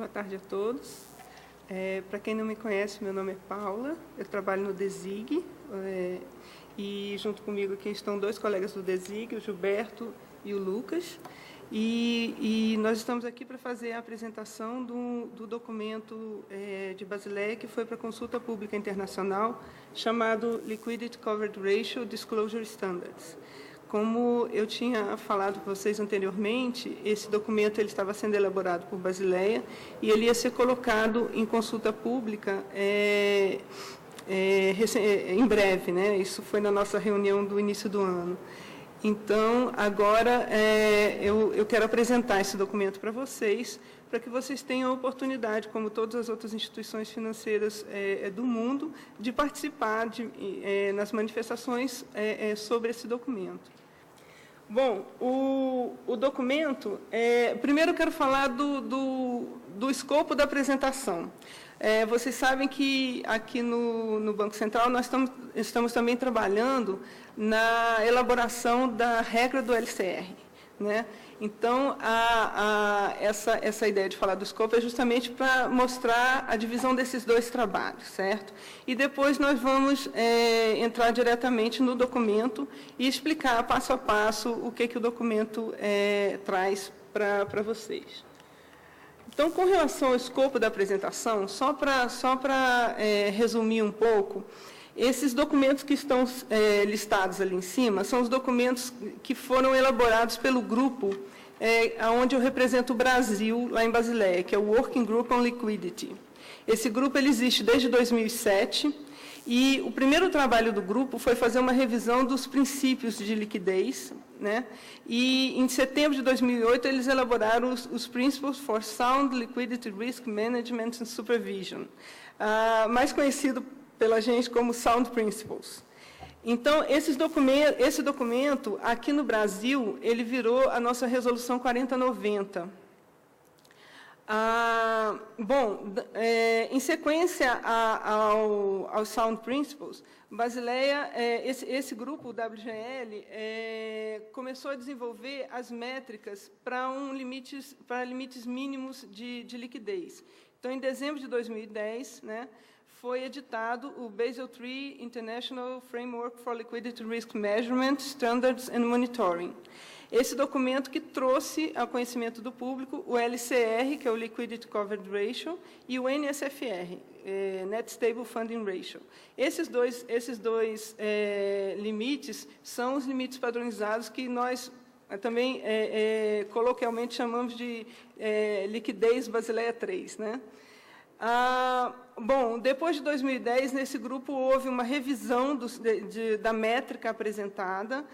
tarde a todos. Para quem não me conhece, meu nome é Paula, eu trabalho no DESIG, e junto comigo aqui estão dois colegas do DESIG, o Gilberto e o Lucas, e nós estamos aqui para fazer a apresentação do documento de Basileia, que foi para consulta pública internacional, chamado Liquidity Coverage Ratio Disclosure Standards. Como eu tinha falado para vocês anteriormente, esse documento ele estava sendo elaborado por Basileia e ele ia ser colocado em consulta pública em breve, né? Isso foi na nossa reunião do início do ano. Então, agora eu quero apresentar esse documento para vocês, para que vocês tenham a oportunidade, como todas as outras instituições financeiras do mundo, de participar nas manifestações sobre esse documento. Bom, o documento, primeiro eu quero falar do escopo da apresentação. Vocês sabem que aqui no Banco Central nós estamos também trabalhando na elaboração da regra do LCR, né? Então, essa ideia de falar do escopo é justamente para mostrar a divisão desses dois trabalhos, certo? E depois nós vamos entrar diretamente no documento e explicar passo a passo o que o documento traz para vocês. Então, com relação ao escopo da apresentação, só para resumir um pouco, esses documentos que estão listados ali em cima são os documentos que foram elaborados pelo grupo onde eu represento o Brasil, lá em Basileia, que é o Working Group on Liquidity. Esse grupo ele existe desde 2007 e o primeiro trabalho do grupo foi fazer uma revisão dos princípios de liquidez, né? E em setembro de 2008 eles elaboraram os Principles for Sound Liquidity Risk Management and Supervision, mais conhecido pela gente como Sound Principles. Então, esse documento, aqui no Brasil, ele virou a nossa Resolução 4090. Em sequência ao Sound Principles, Basileia, esse grupo, o WGL, começou a desenvolver as métricas para limites mínimos de liquidez. Então, em dezembro de 2010, né, foi editado o Basel III International Framework for Liquidity Risk Measurement, Standards and Monitoring. Esse documento que trouxe ao conhecimento do público o LCR, que é o Liquidity Coverage Ratio, e o NSFR, Net Stable Funding Ratio. Esses dois limites são os limites padronizados que nós também coloquialmente chamamos de liquidez Basileia 3, né? Depois de 2010, nesse grupo houve uma revisão da métrica apresentada,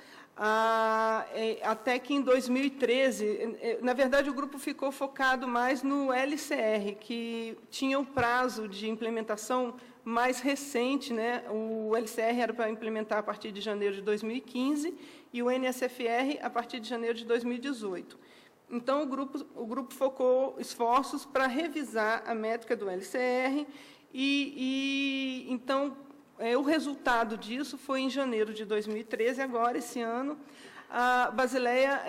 até que em 2013, na verdade, o grupo ficou focado mais no LCR, que tinha o prazo de implementação mais recente, né? O LCR era para implementar a partir de janeiro de 2015 e o NSFR a partir de janeiro de 2018. Então, o grupo focou esforços para revisar a métrica do LCR então, o resultado disso foi em janeiro de 2013, agora, esse ano, a Basileia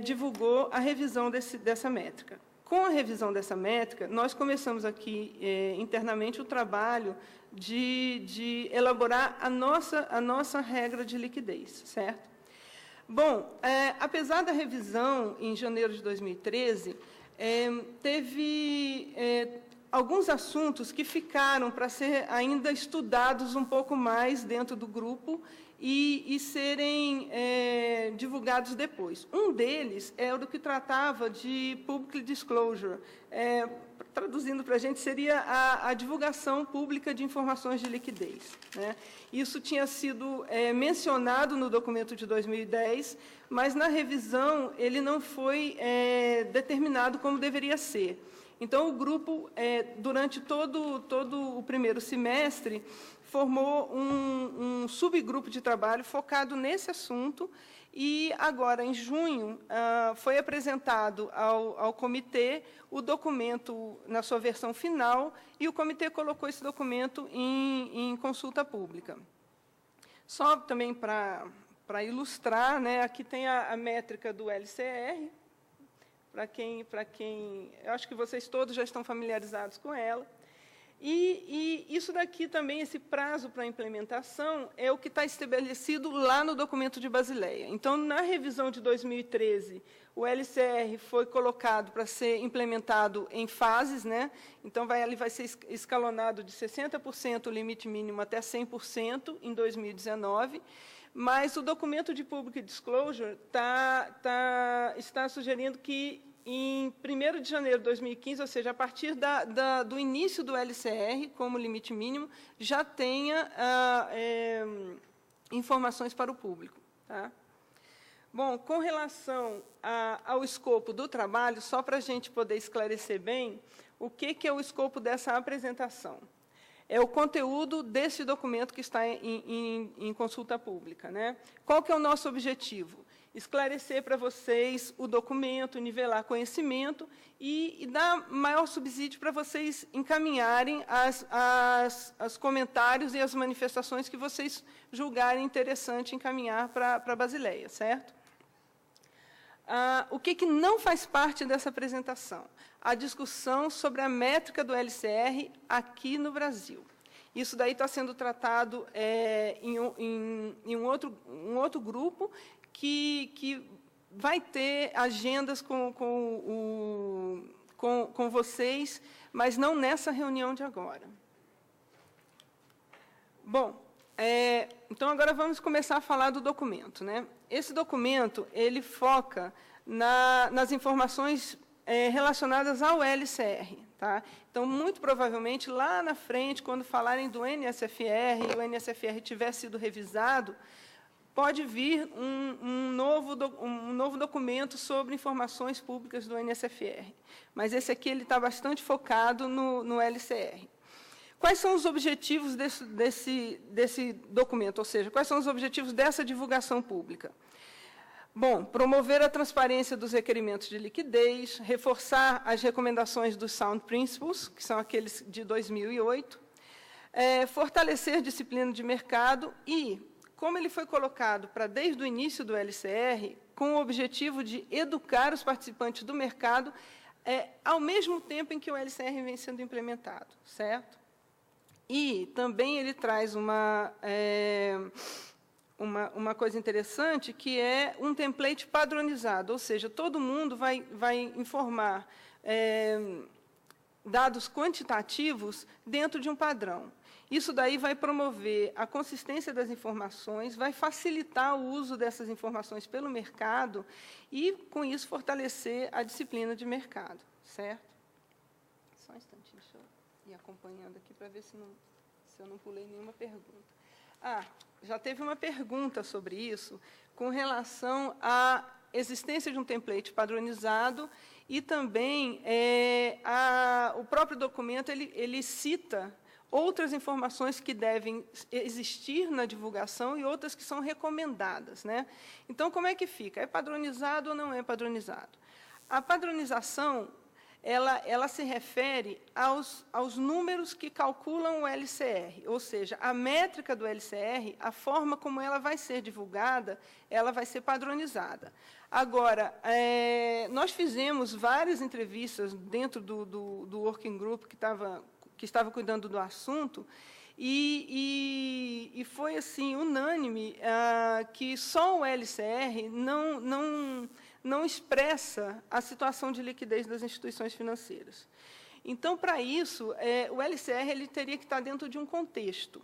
divulgou a revisão dessa métrica. Com a revisão dessa métrica, nós começamos aqui internamente o trabalho de elaborar a nossa regra de liquidez, certo? Bom, apesar da revisão em janeiro de 2013, teve alguns assuntos que ficaram para ser ainda estudados um pouco mais dentro do grupo e serem divulgados depois. Um deles é o que tratava de public disclosure. Traduzindo para a gente, seria a divulgação pública de informações de liquidez, né? Isso tinha sido mencionado no documento de 2010, mas, na revisão, ele não foi determinado como deveria ser. Então, o grupo, durante todo o primeiro semestre, formou um subgrupo de trabalho focado nesse assunto e, agora, em junho, foi apresentado ao comitê o documento na sua versão final e o comitê colocou esse documento em consulta pública. Só também para ilustrar, né, aqui tem a métrica do LCR, eu acho que vocês todos já estão familiarizados com ela. E isso daqui também, esse prazo para a implementação, é o que está estabelecido lá no documento de Basileia. Então, na revisão de 2013, o LCR foi colocado para ser implementado em fases, né? Então, ele vai ser escalonado de 60% o limite mínimo até 100% em 2019, mas o documento de Public Disclosure está sugerindo que, em 1º de janeiro de 2015, ou seja, a partir do início do LCR, como limite mínimo, já tenha informações para o público. Tá? Bom, com relação ao escopo do trabalho, só para a gente poder esclarecer bem, o que é o escopo dessa apresentação? É o conteúdo desse documento que está em consulta pública. Né? Qual que é o nosso objetivo? Esclarecer para vocês o documento, nivelar conhecimento e dar maior subsídio para vocês encaminharem os comentários e as manifestações que vocês julgarem interessante encaminhar para a Basileia, certo? O que não faz parte dessa apresentação? A discussão sobre a métrica do LCR aqui no Brasil. Isso daí está sendo tratado em um outro grupo que vai ter agendas com vocês, mas não nessa reunião de agora. Bom, então agora vamos começar a falar do documento. Né? Esse documento ele foca nas informações relacionadas ao LCR. Tá? Então, muito provavelmente, lá na frente, quando falarem do NSFR e o NSFR tiver sido revisado, pode vir um novo documento sobre informações públicas do NSFR. Mas esse aqui ele está bastante focado no LCR. Quais são os objetivos desse documento? Ou seja, quais são os objetivos dessa divulgação pública? Bom, promover a transparência dos requerimentos de liquidez, reforçar as recomendações dos Sound Principles, que são aqueles de 2008, fortalecer disciplina de mercado e, como ele foi colocado desde o início do LCR, com o objetivo de educar os participantes do mercado, ao mesmo tempo em que o LCR vem sendo implementado, certo? E também ele traz uma coisa interessante, que é um template padronizado, ou seja, todo mundo vai informar dados quantitativos dentro de um padrão. Isso daí vai promover a consistência das informações, vai facilitar o uso dessas informações pelo mercado e, com isso, fortalecer a disciplina de mercado. Certo? Só um instantinho, deixa eu ir acompanhando aqui para ver se eu não pulei nenhuma pergunta. Já teve uma pergunta sobre isso, com relação à existência de um template padronizado e também o próprio documento ele cita outras informações que devem existir na divulgação e outras que são recomendadas. Né? Então, como é que fica? É padronizado ou não é padronizado? A padronização ela se refere aos números que calculam o LCR, ou seja, a métrica do LCR, a forma como ela vai ser divulgada, ela vai ser padronizada. Agora, nós fizemos várias entrevistas dentro do working group que estava cuidando do assunto, e foi assim unânime que só o LCR não expressa a situação de liquidez das instituições financeiras. Então, para isso, o LCR ele teria que estar dentro de um contexto.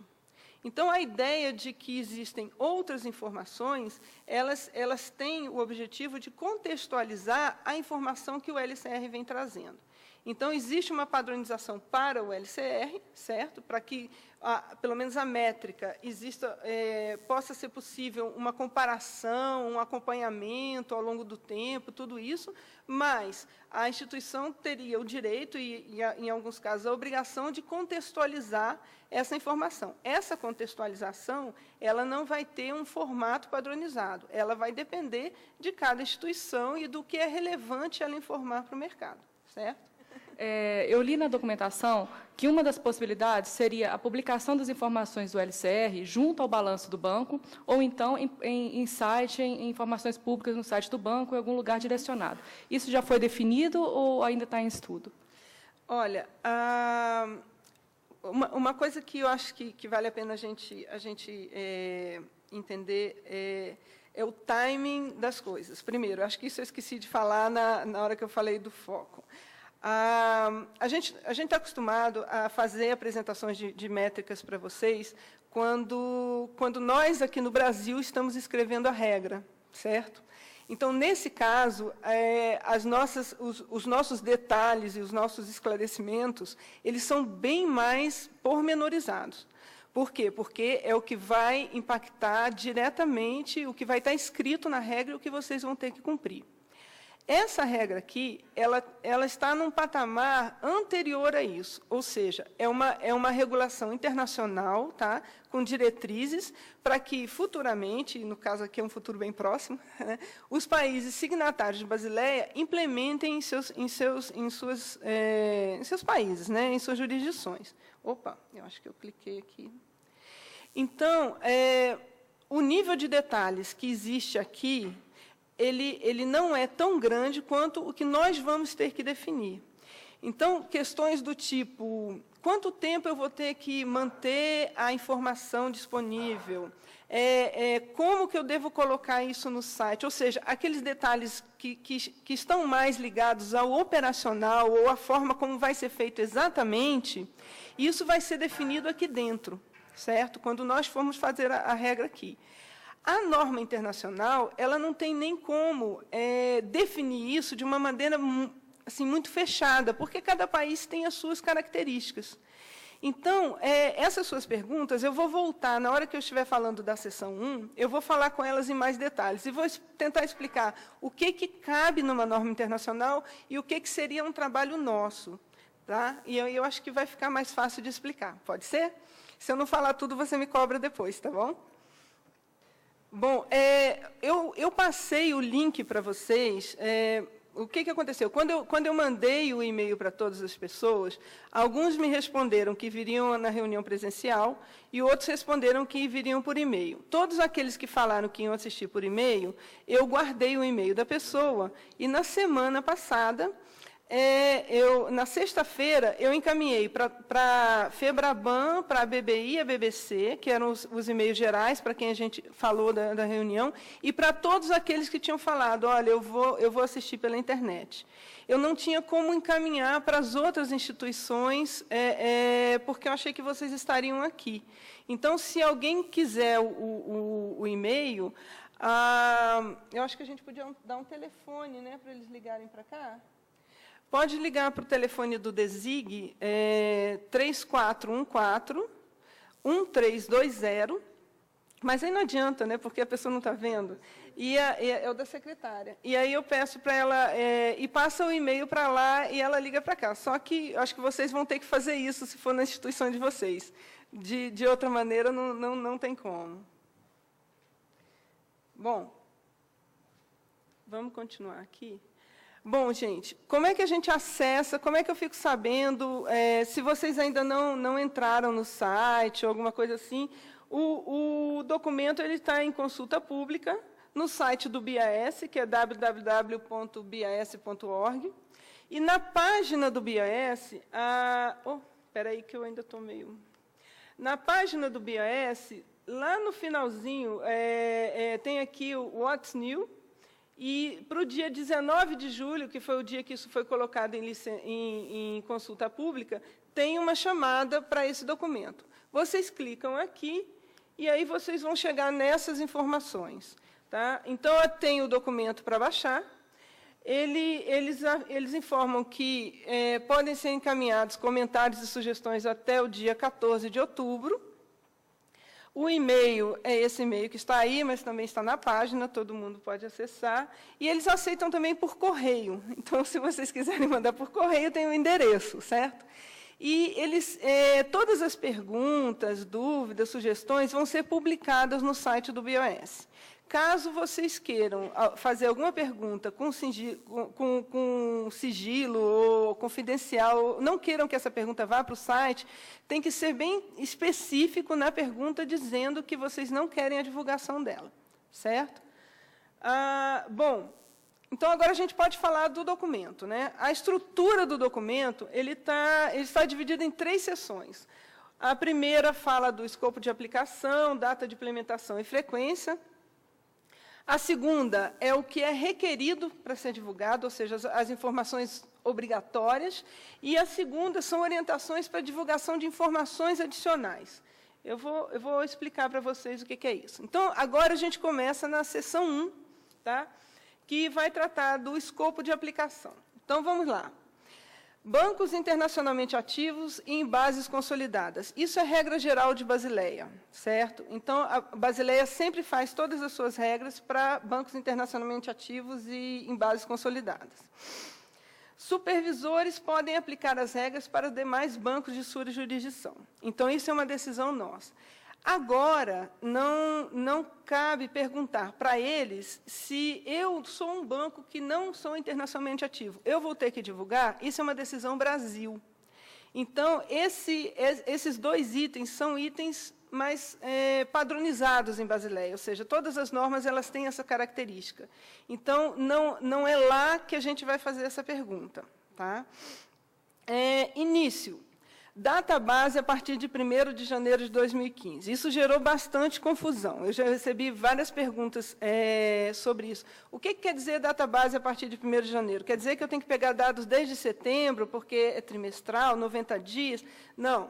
Então, a ideia de que existem outras informações, elas têm o objetivo de contextualizar a informação que o LCR vem trazendo. Então, existe uma padronização para o LCR, certo? Para que, pelo menos a métrica, possa ser possível uma comparação, um acompanhamento ao longo do tempo, tudo isso, mas a instituição teria o direito e em alguns casos, a obrigação de contextualizar essa informação. Essa contextualização ela não vai ter um formato padronizado, ela vai depender de cada instituição e do que é relevante ela informar para o mercado, certo? eu li na documentação que uma das possibilidades seria a publicação das informações do LCR junto ao balanço do banco, ou então em informações públicas no site do banco, em algum lugar direcionado. Isso já foi definido ou ainda está em estudo? Olha, uma coisa que eu acho que vale a pena a gente entender é o timing das coisas. Primeiro, acho que isso eu esqueci de falar na hora que eu falei do foco. A gente está acostumado a fazer apresentações de métricas para vocês quando nós, aqui no Brasil, estamos escrevendo a regra, certo? Então, nesse caso, os nossos detalhes e os nossos esclarecimentos, eles são bem mais pormenorizados. Por quê? Porque é o que vai impactar diretamente, o que vai estar escrito na regra e o que vocês vão ter que cumprir. Essa regra aqui, ela está num patamar anterior a isso, ou seja, é uma regulação internacional, tá, com diretrizes, para que, futuramente, no caso aqui é um futuro bem próximo, né, os países signatários de Basileia implementem em seus países, né, em suas jurisdições. Opa, eu acho que eu cliquei aqui. Então, o nível de detalhes que existe aqui, ele não é tão grande quanto o que nós vamos ter que definir. Então, questões do tipo, quanto tempo eu vou ter que manter a informação disponível? Como que eu devo colocar isso no site? Ou seja, aqueles detalhes que estão mais ligados ao operacional ou à forma como vai ser feito exatamente, isso vai ser definido aqui dentro, certo? Quando nós formos fazer a regra aqui. A norma internacional, ela não tem nem como definir isso de uma maneira assim, muito fechada, porque cada país tem as suas características. Então, essas suas perguntas, eu vou voltar, na hora que eu estiver falando da seção 1, eu vou falar com elas em mais detalhes, e vou tentar explicar o que cabe numa norma internacional e o que seria um trabalho nosso. Tá? E eu acho que vai ficar mais fácil de explicar. Pode ser? Se eu não falar tudo, você me cobra depois, tá bom? Bom, eu passei o link para vocês. O que aconteceu? Quando eu mandei o e-mail para todas as pessoas, alguns me responderam que viriam na reunião presencial e outros responderam que viriam por e-mail. Todos aqueles que falaram que iam assistir por e-mail, eu guardei o e-mail da pessoa e, na semana passada, na sexta-feira, eu encaminhei para a FEBRABAN, para a BBI e a BBC, que eram os e-mails gerais, para quem a gente falou da reunião, e para todos aqueles que tinham falado, olha, eu vou assistir pela internet. Eu não tinha como encaminhar para as outras instituições, porque eu achei que vocês estariam aqui. Então, se alguém quiser o e-mail, eu acho que a gente podia dar um telefone, né, para eles ligarem para cá. Pode ligar para o telefone do DESIG, 3414-1320, mas aí não adianta, né, porque a pessoa não está vendo, e é o da secretária. E aí eu peço para ela, e passa o e-mail para lá, e ela liga para cá. Só que acho que vocês vão ter que fazer isso, se for na instituição de vocês. De outra maneira, não tem como. Bom, vamos continuar aqui. Bom, gente, como é que a gente acessa, como é que eu fico sabendo, se vocês ainda não entraram no site ou alguma coisa assim, o documento está em consulta pública no site do BIAS, que é www.bias.org, e na página do BIAS, espera aí que eu ainda estou meio... Na página do BIAS, lá no finalzinho, tem aqui o What's New, e para o dia 19 de julho, que foi o dia que isso foi colocado em consulta pública, tem uma chamada para esse documento. Vocês clicam aqui, e aí vocês vão chegar nessas informações. Tá? Então, eu tenho o documento para baixar. Eles informam que podem ser encaminhados comentários e sugestões até o dia 14 de outubro. O e-mail é esse e-mail que está aí, mas também está na página, todo mundo pode acessar. E eles aceitam também por correio. Então, se vocês quiserem mandar por correio, tem o endereço, certo? E todas as perguntas, dúvidas, sugestões vão ser publicadas no site do BIOS. Caso vocês queiram fazer alguma pergunta com sigilo ou confidencial, não queiram que essa pergunta vá para o site, tem que ser bem específico na pergunta, dizendo que vocês não querem a divulgação dela, certo? Bom, então agora a gente pode falar do documento, né? A estrutura do documento, ele está dividido em 3 seções. A primeira fala do escopo de aplicação, data de implementação e frequência. A segunda é o que é requerido para ser divulgado, ou seja, as informações obrigatórias. E a segunda são orientações para divulgação de informações adicionais. Eu vou explicar para vocês o que é isso. Então, agora a gente começa na seção 1, tá? Que vai tratar do escopo de aplicação. Então, vamos lá. Bancos internacionalmente ativos e em bases consolidadas. Isso é regra geral de Basileia, certo? Então, a Basileia sempre faz todas as suas regras para bancos internacionalmente ativos e em bases consolidadas. Supervisores podem aplicar as regras para demais bancos de sua jurisdição. Então, isso é uma decisão nossa. Agora, não cabe perguntar para eles se eu sou um banco que não sou internacionalmente ativo. Eu vou ter que divulgar? Isso é uma decisão Brasil. Então, esses 2 itens são itens mais padronizados em Basileia, ou seja, todas as normas elas têm essa característica. Então, não é lá que a gente vai fazer essa pergunta. Tá? Início. Database a partir de 1º de janeiro de 2015. Isso gerou bastante confusão. Eu já recebi várias perguntas sobre isso. O que quer dizer database a partir de 1º de janeiro? Quer dizer que eu tenho que pegar dados desde setembro, porque é trimestral, 90 dias? Não.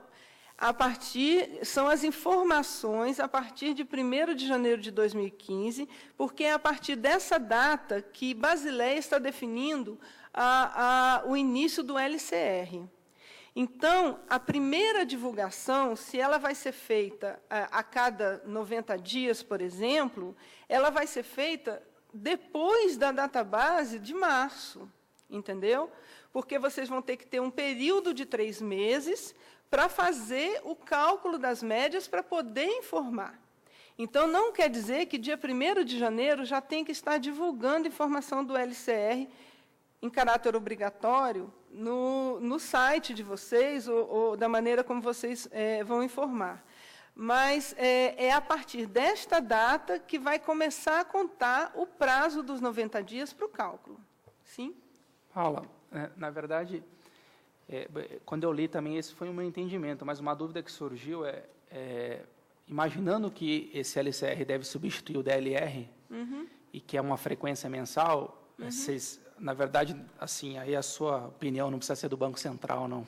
São as informações a partir de 1º de janeiro de 2015, porque é a partir dessa data que Basileia está definindo o início do LCR. Então, a primeira divulgação, se ela vai ser feita a cada 90 dias, por exemplo, ela vai ser feita depois da database de março, entendeu? Porque vocês vão ter que ter um período de 3 meses para fazer o cálculo das médias para poder informar. Então, não quer dizer que dia 1º de janeiro já tem que estar divulgando informação do LCR em caráter obrigatório no site de vocês ou da maneira como vocês vão informar. Mas é a partir desta data que vai começar a contar o prazo dos 90 dias para o cálculo. Sim? Paula, na verdade, quando eu li também, esse foi um meu entendimento, mas uma dúvida que surgiu imaginando que esse LCR deve substituir o DLR, e que é uma frequência mensal, vocês... Na verdade, assim, aí a sua opinião não precisa ser do Banco Central, não.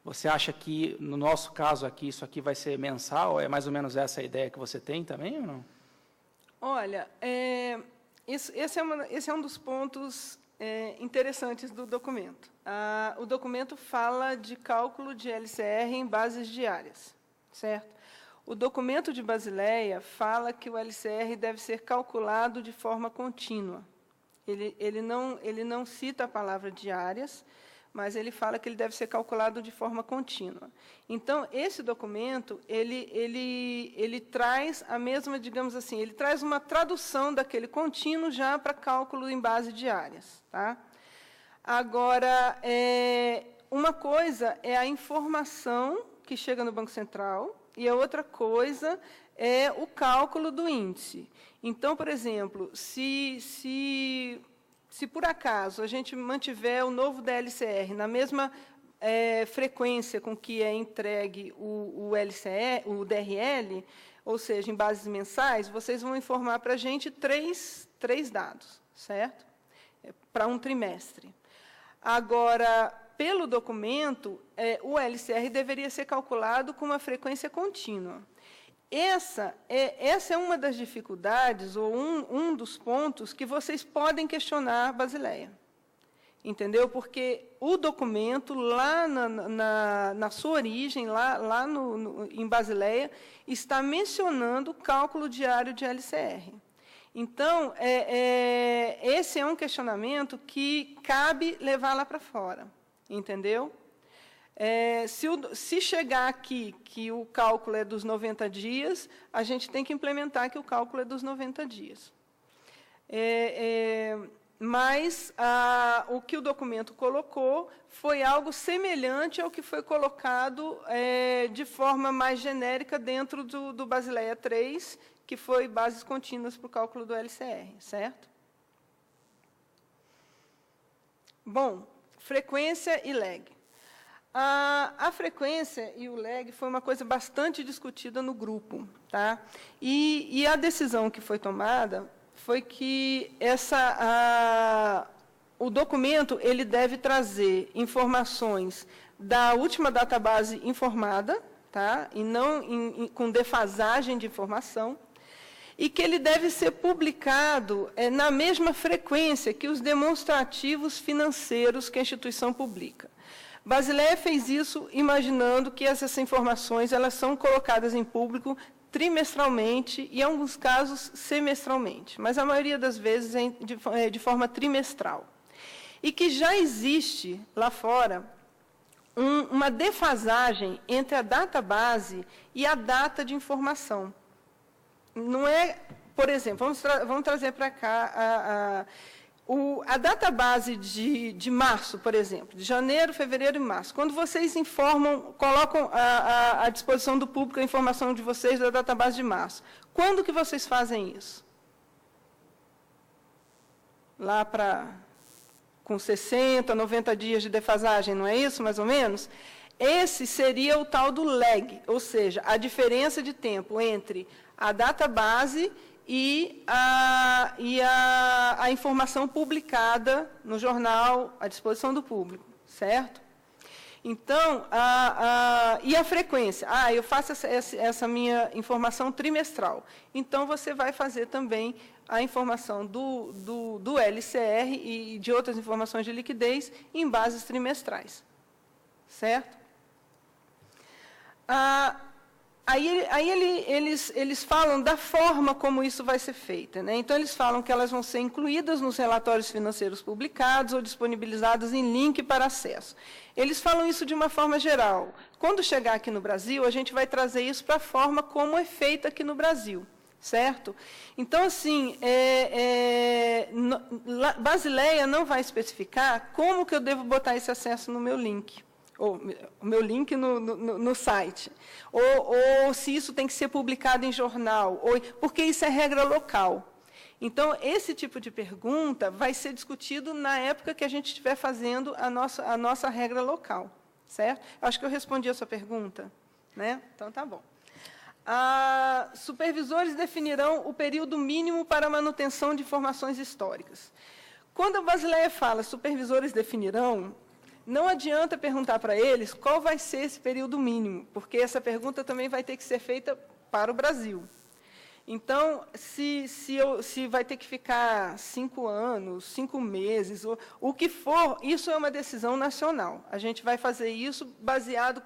Você acha que, no nosso caso aqui, isso aqui vai ser mensal? É mais ou menos essa a ideia que você tem também, ou não? Olha, esse é um dos pontos interessantes do documento. O documento fala de cálculo de LCR em bases diárias, certo? O documento de Basileia fala que o LCR deve ser calculado de forma contínua. Ele não cita a palavra diárias, mas ele fala que ele deve ser calculado de forma contínua. Então, esse documento, ele traz a mesma, digamos assim, ele traz uma tradução daquele contínuo já para cálculo em base diárias. Tá? Agora, uma coisa é a informação que chega no Banco Central, e a outra coisa é o cálculo do índice. Então, por exemplo, se por acaso a gente mantiver o novo DLCR na mesma frequência com que é entregue o DRL, ou seja, em bases mensais, vocês vão informar para a gente três dados, certo? Para um trimestre. Agora, pelo documento, o LCR deveria ser calculado com uma frequência contínua. Essa é uma das dificuldades, ou um dos pontos que vocês podem questionar a Basileia. Entendeu? Porque o documento, lá na sua origem, lá em Basileia, está mencionando o cálculo diário de LCR. Então, esse é um questionamento que cabe levar lá para fora. Entendeu? Se chegar aqui que o cálculo é dos 90 dias, a gente tem que implementar que o cálculo é dos 90 dias. Mas o que o documento colocou foi algo semelhante ao que foi colocado de forma mais genérica dentro do Basileia III, que foi bases contínuas para o cálculo do LCR, certo? Bom, frequência e lag. A frequência e o lag foi uma coisa bastante discutida no grupo, tá? E a decisão que foi tomada foi que o documento ele deve trazer informações da última database informada, tá? E não com defasagem de informação, e que ele deve ser publicado na mesma frequência que os demonstrativos financeiros que a instituição publica. Basileia fez isso imaginando que essas informações elas são colocadas em público trimestralmente e, em alguns casos, semestralmente, mas a maioria das vezes de forma trimestral. E que já existe, lá fora, uma defasagem entre a database e a data de informação. Não é, por exemplo, vamos trazer para cá a database de março, por exemplo, de janeiro, fevereiro e março. Quando vocês colocam à disposição do público a informação de vocês da database de março, quando que vocês fazem isso? Lá com 60, 90 dias de defasagem, não é isso, mais ou menos? Esse seria o tal do lag, ou seja, a diferença de tempo entre a database e a informação publicada no jornal à disposição do público, certo? Então, e a frequência? Eu faço essa minha informação trimestral. Então, você vai fazer também a informação do LCR e de outras informações de liquidez em bases trimestrais, certo? Aí eles falam da forma como isso vai ser feito, né? Então, eles falam que elas vão ser incluídas nos relatórios financeiros publicados ou disponibilizadas em link para acesso. Eles falam isso de uma forma geral. Quando chegar aqui no Brasil, a gente vai trazer isso para a forma como é feita aqui no Brasil, certo? Então, assim, Basileia não vai especificar como que eu devo botar esse acesso no meu link. Ou o meu link no site, ou se isso tem que ser publicado em jornal, porque isso é regra local. Então, esse tipo de pergunta vai ser discutido na época que a gente estiver fazendo a nossa regra local, certo? Acho que eu respondi a sua pergunta, né? Então, tá bom. Supervisores definirão o período mínimo para a manutenção de informações históricas. Quando a Basileia fala supervisores definirão, não adianta perguntar para eles qual vai ser esse período mínimo, porque essa pergunta também vai ter que ser feita para o Brasil. Então, se vai ter que ficar 5 anos, 5 meses, o que for, isso é uma decisão nacional. A gente vai fazer isso baseado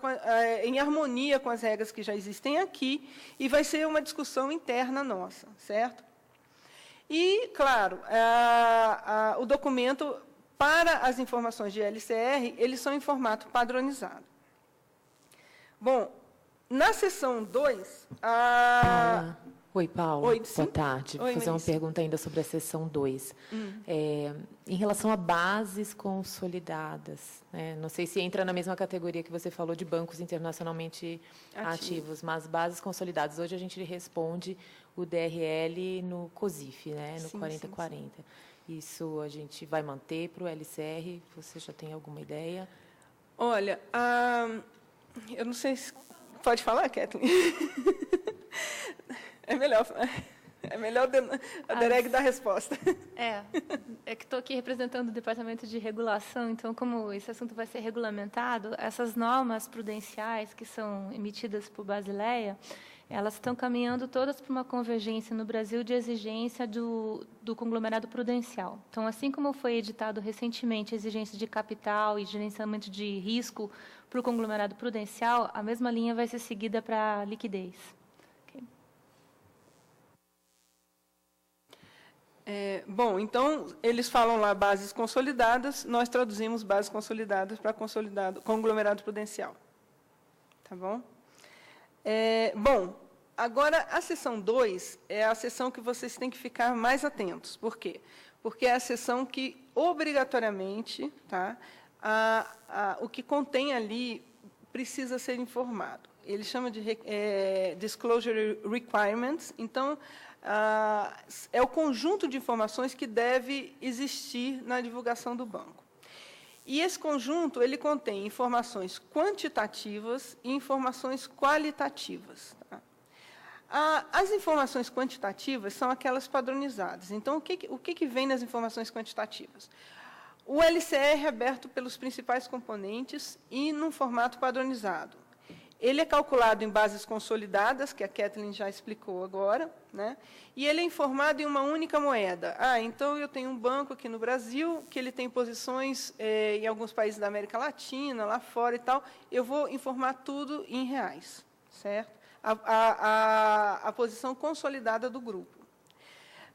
em harmonia com as regras que já existem aqui, e vai ser uma discussão interna nossa, certo? E, claro, o documento, para as informações de LCR, eles são em formato padronizado. Bom, na seção 2... Oi, Paulo. Oi, boa tarde. Vou fazer uma pergunta ainda sobre a seção 2. Em relação a bases consolidadas, né? Não sei se entra na mesma categoria que você falou de bancos internacionalmente ativos, mas bases consolidadas. Hoje a gente responde o DRL no COSIF, né? No 4040. Sim. Isso a gente vai manter para o LCR? Você já tem alguma ideia? Olha, eu não sei se... Pode falar, Kathleen? É melhor a Dereg dar a resposta. É que estou aqui representando o Departamento de Regulação, então, como esse assunto vai ser regulamentado, essas normas prudenciais que são emitidas por Basileia, elas estão caminhando todas para uma convergência no Brasil de exigência do conglomerado prudencial. Então, assim como foi editado recentemente a exigência de capital e gerenciamento de risco para o conglomerado prudencial, a mesma linha vai ser seguida para a liquidez. Bom, então, eles falam lá bases consolidadas, nós traduzimos bases consolidadas para conglomerado prudencial. Tá bom? Bom, Agora, a seção 2 é a seção que vocês têm que ficar mais atentos. Por quê? Porque é a seção que, obrigatoriamente, tá, o que contém ali precisa ser informado. Ele chama de Disclosure Requirements. Então, é o conjunto de informações que deve existir na divulgação do banco. E esse conjunto ele contém informações quantitativas e informações qualitativas. Tá? As informações quantitativas são aquelas padronizadas. Então, o que vem nas informações quantitativas? O LCR é aberto pelos principais componentes e num formato padronizado. Ele é calculado em bases consolidadas, que a Kathleen já explicou agora, né? E ele é informado em uma única moeda. Então eu tenho um banco aqui no Brasil, que ele tem posições em alguns países da América Latina, lá fora e tal. Eu vou informar tudo em reais, certo? A posição consolidada do grupo.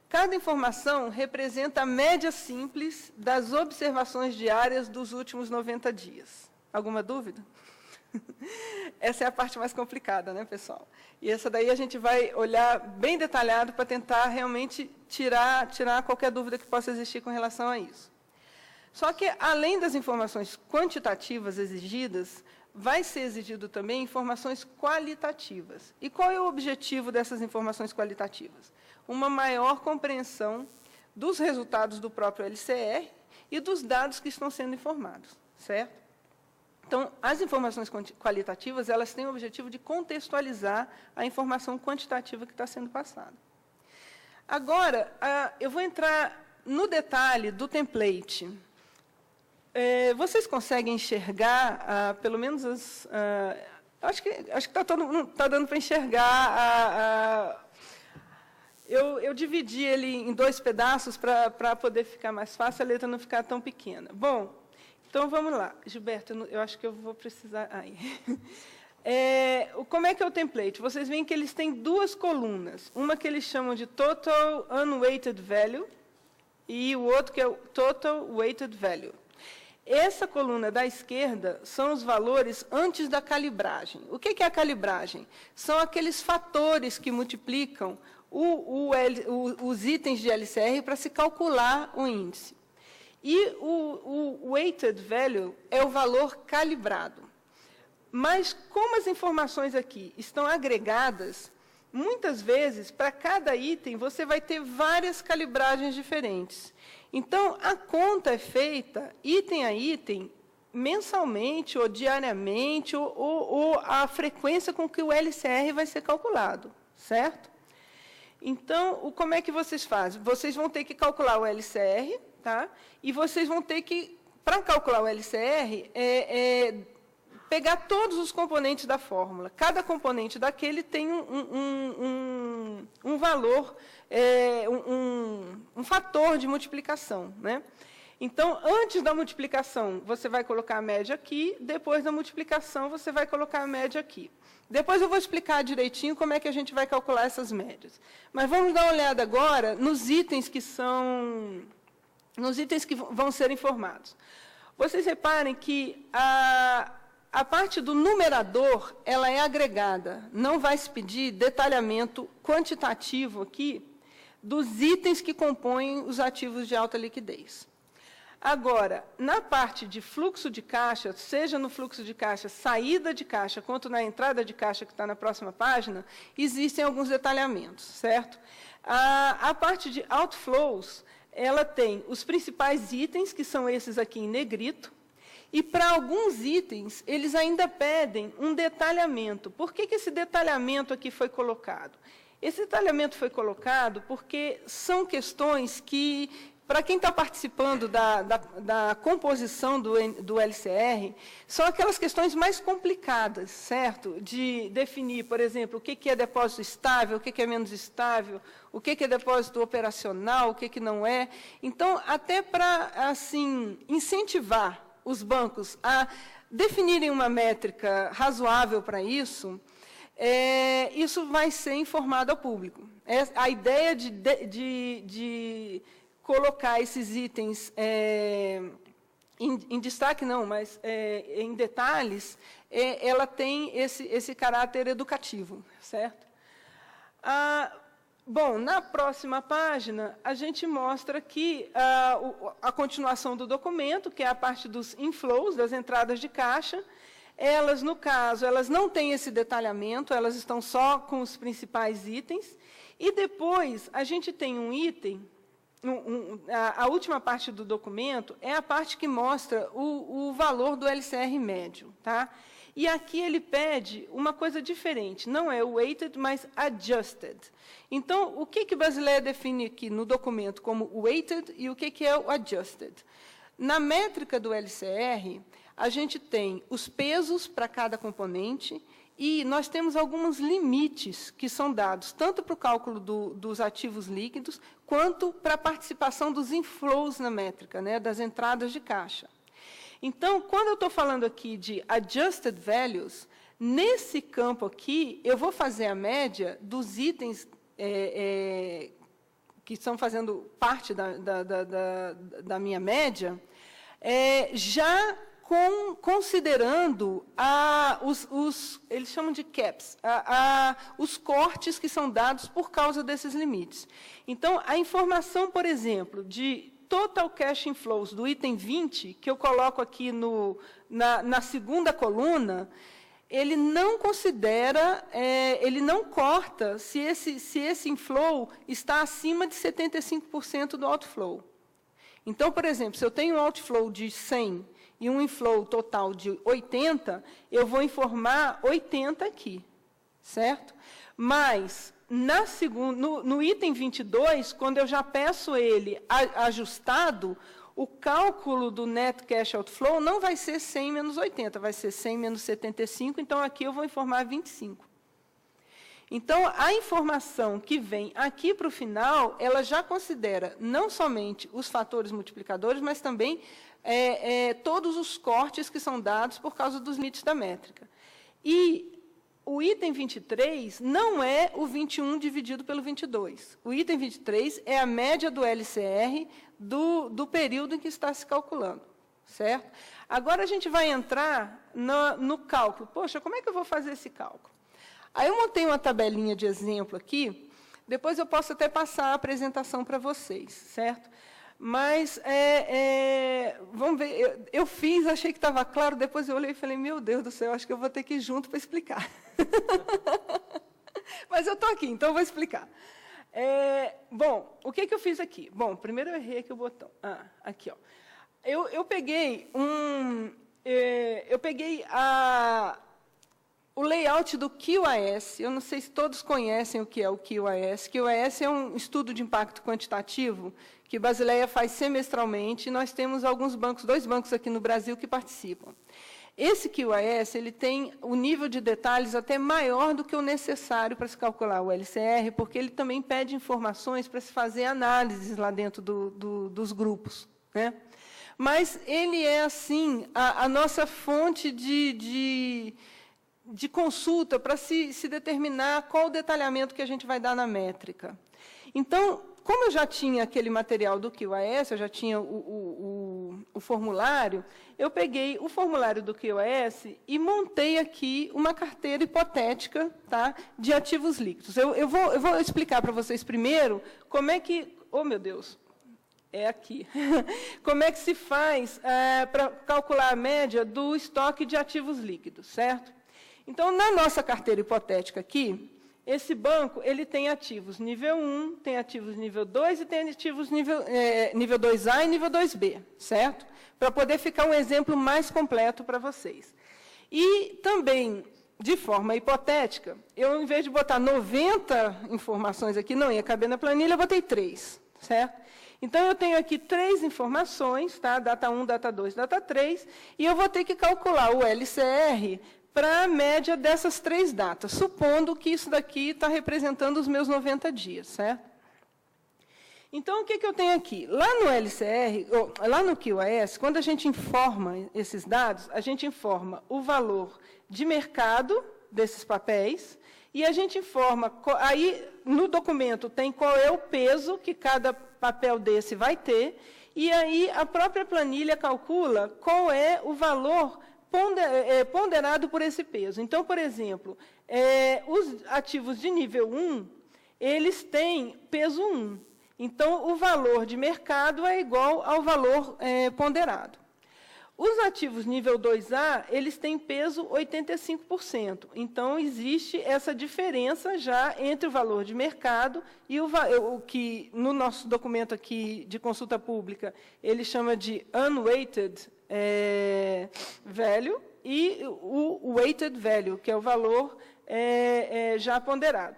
Cada informação representa a média simples das observações diárias dos últimos 90 dias. Alguma dúvida? Essa é a parte mais complicada, né, pessoal? E essa daí a gente vai olhar bem detalhado para tentar realmente tirar qualquer dúvida que possa existir com relação a isso. Só que, além das informações quantitativas exigidas, vai ser exigido também informações qualitativas. E qual é o objetivo dessas informações qualitativas? Uma maior compreensão dos resultados do próprio LCR e dos dados que estão sendo informados, certo? Então, as informações qualitativas, elas têm o objetivo de contextualizar a informação quantitativa que está sendo passada. Agora, eu vou entrar no detalhe do template. Vocês conseguem enxergar, pelo menos, acho que tá dando para enxergar. Eu dividi ele em 2 pedaços para poder ficar mais fácil, a letra não ficar tão pequena. Bom, então, vamos lá. Gilberto, eu acho que eu vou precisar... como é que é o template? Vocês veem que eles têm 2 colunas. Uma que eles chamam de Total Unweighted Value e o outro que é o Total Weighted Value. Essa coluna da esquerda são os valores antes da calibragem. O que é a calibragem? São aqueles fatores que multiplicam os itens de LCR para se calcular o índice. E o weighted value é o valor calibrado. Mas, como as informações aqui estão agregadas, muitas vezes, para cada item, você vai ter várias calibragens diferentes. Então, a conta é feita, item a item, mensalmente ou diariamente, ou a frequência com que o LCR vai ser calculado, certo? Então, como é que vocês fazem? Vocês vão ter que calcular o LCR, tá? E vocês vão ter que, para calcular o LCR, pegar todos os componentes da fórmula. Cada componente daquele tem um valor, um fator de multiplicação, né? Então, antes da multiplicação, você vai colocar a média aqui, depois da multiplicação, você vai colocar a média aqui. Depois eu vou explicar direitinho como é que a gente vai calcular essas médias. Mas vamos dar uma olhada agora nos itens que vão ser informados. Vocês reparem que a parte do numerador, ela é agregada. Não vai se pedir detalhamento quantitativo aqui dos itens que compõem os ativos de alta liquidez. Agora, na parte de fluxo de caixa, seja no fluxo de caixa, saída de caixa, quanto na entrada de caixa, que está na próxima página, existem alguns detalhamentos, certo? A parte de outflows, ela tem os principais itens, que são esses aqui em negrito, e para alguns itens, eles ainda pedem um detalhamento. Por que esse detalhamento aqui foi colocado? Esse detalhamento foi colocado porque são questões que, para quem está participando da composição do LCR, são aquelas questões mais complicadas, certo? De definir, por exemplo, o que é depósito estável, o que é menos estável, o que é depósito operacional, o que não é. Então, até para, assim, incentivar os bancos a definirem uma métrica razoável para isso, isso vai ser informado ao público. A ideia de colocar esses itens em destaque, não, mas em detalhes, ela tem esse caráter educativo, certo? Bom, na próxima página, a gente mostra aqui a continuação do documento, que é a parte dos inflows, das entradas de caixa. Elas, no caso, elas não têm esse detalhamento, elas estão só com os principais itens. E depois, a gente tem um item, a última parte do documento é a parte que mostra o valor do LCR médio. Tá? E aqui ele pede uma coisa diferente, não é o weighted, mas adjusted. Então, o que o Basileia define aqui no documento como weighted e o que é o adjusted? Na métrica do LCR, a gente tem os pesos para cada componente e nós temos alguns limites que são dados tanto para o cálculo dos ativos líquidos, quanto para a participação dos inflows na métrica, né, das entradas de caixa. Então, quando eu estou falando aqui de adjusted values, nesse campo aqui, eu vou fazer a média dos itens que estão fazendo parte da minha média, já considerando eles chamam de caps, os cortes que são dados por causa desses limites. Então, a informação, por exemplo, de total cash inflows do item 20, que eu coloco aqui na segunda coluna, ele não considera, ele não corta se esse inflow está acima de 75% do outflow. Então, por exemplo, se eu tenho um outflow de 100 e um inflow total de 80, eu vou informar 80 aqui, certo? Mas, no item 22, quando eu já peço ele ajustado, o cálculo do net cash outflow não vai ser 100 menos 80, vai ser 100 menos 75, então aqui eu vou informar 25. Então, a informação que vem aqui para o final, ela já considera não somente os fatores multiplicadores, mas também todos os cortes que são dados por causa dos limites da métrica. E o item 23 não é o 21 dividido pelo 22. O item 23 é a média do LCR do período em que está se calculando. Certo? Agora, a gente vai entrar no cálculo. Poxa, como é que eu vou fazer esse cálculo? Aí eu montei uma tabelinha de exemplo aqui, depois eu posso até passar a apresentação para vocês, certo? Mas, vamos ver, eu fiz, achei que estava claro, depois eu olhei e falei, meu Deus do céu, acho que eu vou ter que ir junto para explicar. Mas eu estou aqui, então eu vou explicar. Bom, o que eu fiz aqui? Bom, primeiro eu errei aqui o botão. Aqui, ó. Eu peguei o layout do QAS. Eu não sei se todos conhecem o que é o QAS. QAS é um estudo de impacto quantitativo que Basileia faz semestralmente, e nós temos dois bancos aqui no Brasil que participam. Esse QAS ele tem um nível de detalhes até maior do que o necessário para se calcular o LCR, porque ele também pede informações para se fazer análises lá dentro dos grupos, né? Mas ele é, assim, a nossa fonte de consulta para se determinar qual o detalhamento que a gente vai dar na métrica. Então, como eu já tinha aquele material do QAS, eu já tinha o formulário, eu peguei o formulário do QAS e montei aqui uma carteira hipotética, tá, de ativos líquidos. Eu vou explicar para vocês primeiro como é que... Oh, meu Deus! É aqui. Como é que se faz para calcular a média do estoque de ativos líquidos, certo? Então, na nossa carteira hipotética aqui, esse banco ele tem ativos nível 1, tem ativos nível 2 e tem ativos nível 2A e nível 2B, certo? Para poder ficar um exemplo mais completo para vocês. E também, de forma hipotética, eu, em vez de botar 90 informações aqui, não ia caber na planilha, eu botei 3, certo? Então, eu tenho aqui 3 informações, tá? Data 1, data 2, data 3, e eu vou ter que calcular o LCR para a média dessas 3 datas, supondo que isso daqui está representando os meus 90 dias, certo? Então, o que eu tenho aqui? Lá no LCR, lá no QAS, quando a gente informa esses dados, a gente informa o valor de mercado desses papéis, e a gente informa, aí no documento tem qual é o peso que cada papel desse vai ter, e aí a própria planilha calcula qual é o valor ponderado por esse peso. Então, por exemplo, os ativos de nível 1, eles têm peso 1. Então, o valor de mercado é igual ao valor ponderado. Os ativos nível 2A, eles têm peso 85%. Então, existe essa diferença já entre o valor de mercado e o que, no nosso documento aqui de consulta pública, ele chama de unweighted value, e o weighted value, que é o valor já ponderado.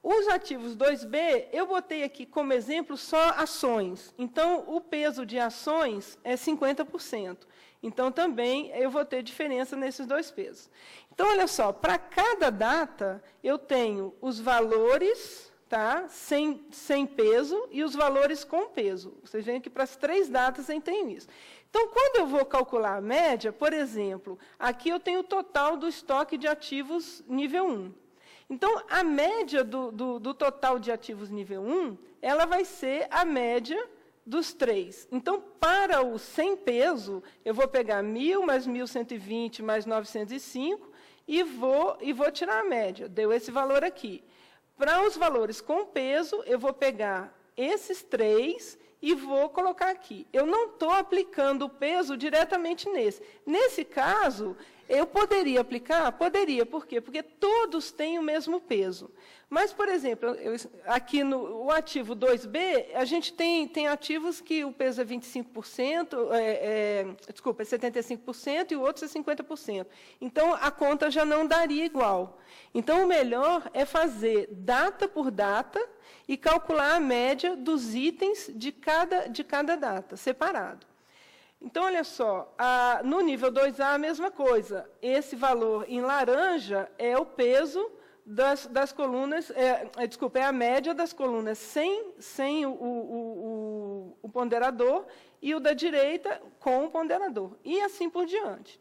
Os ativos 2B, eu botei aqui como exemplo só ações. Então, o peso de ações é 50%. Então, também, eu vou ter diferença nesses dois pesos. Então, olha só, para cada data, eu tenho os valores, tá, sem peso e os valores com peso. Vocês veem que para as 3 datas eu tenho isso. Então, quando eu vou calcular a média, por exemplo, aqui eu tenho o total do estoque de ativos nível 1. Então, a média do total de ativos nível 1, ela vai ser a média dos 3. Então, para o sem peso, eu vou pegar 1.000 mais 1.120 mais 905 e vou tirar a média. Deu esse valor aqui. Para os valores com peso, eu vou pegar esses 3 e vou colocar aqui. Eu não estou aplicando o peso diretamente nesse. Nesse caso, eu poderia aplicar? Poderia. Por quê? Porque todos têm o mesmo peso. Mas, por exemplo, aqui no ativo 2B, a gente tem ativos que o peso é 25%, desculpa, é 75% e o outro é 50%. Então, a conta já não daria igual. Então, o melhor é fazer data por data e calcular a média dos itens de cada data, separado. Então, olha só, no nível 2A, a mesma coisa. Esse valor em laranja é o peso das colunas, desculpa, é a média das colunas sem o ponderador e o da direita com o ponderador, e assim por diante.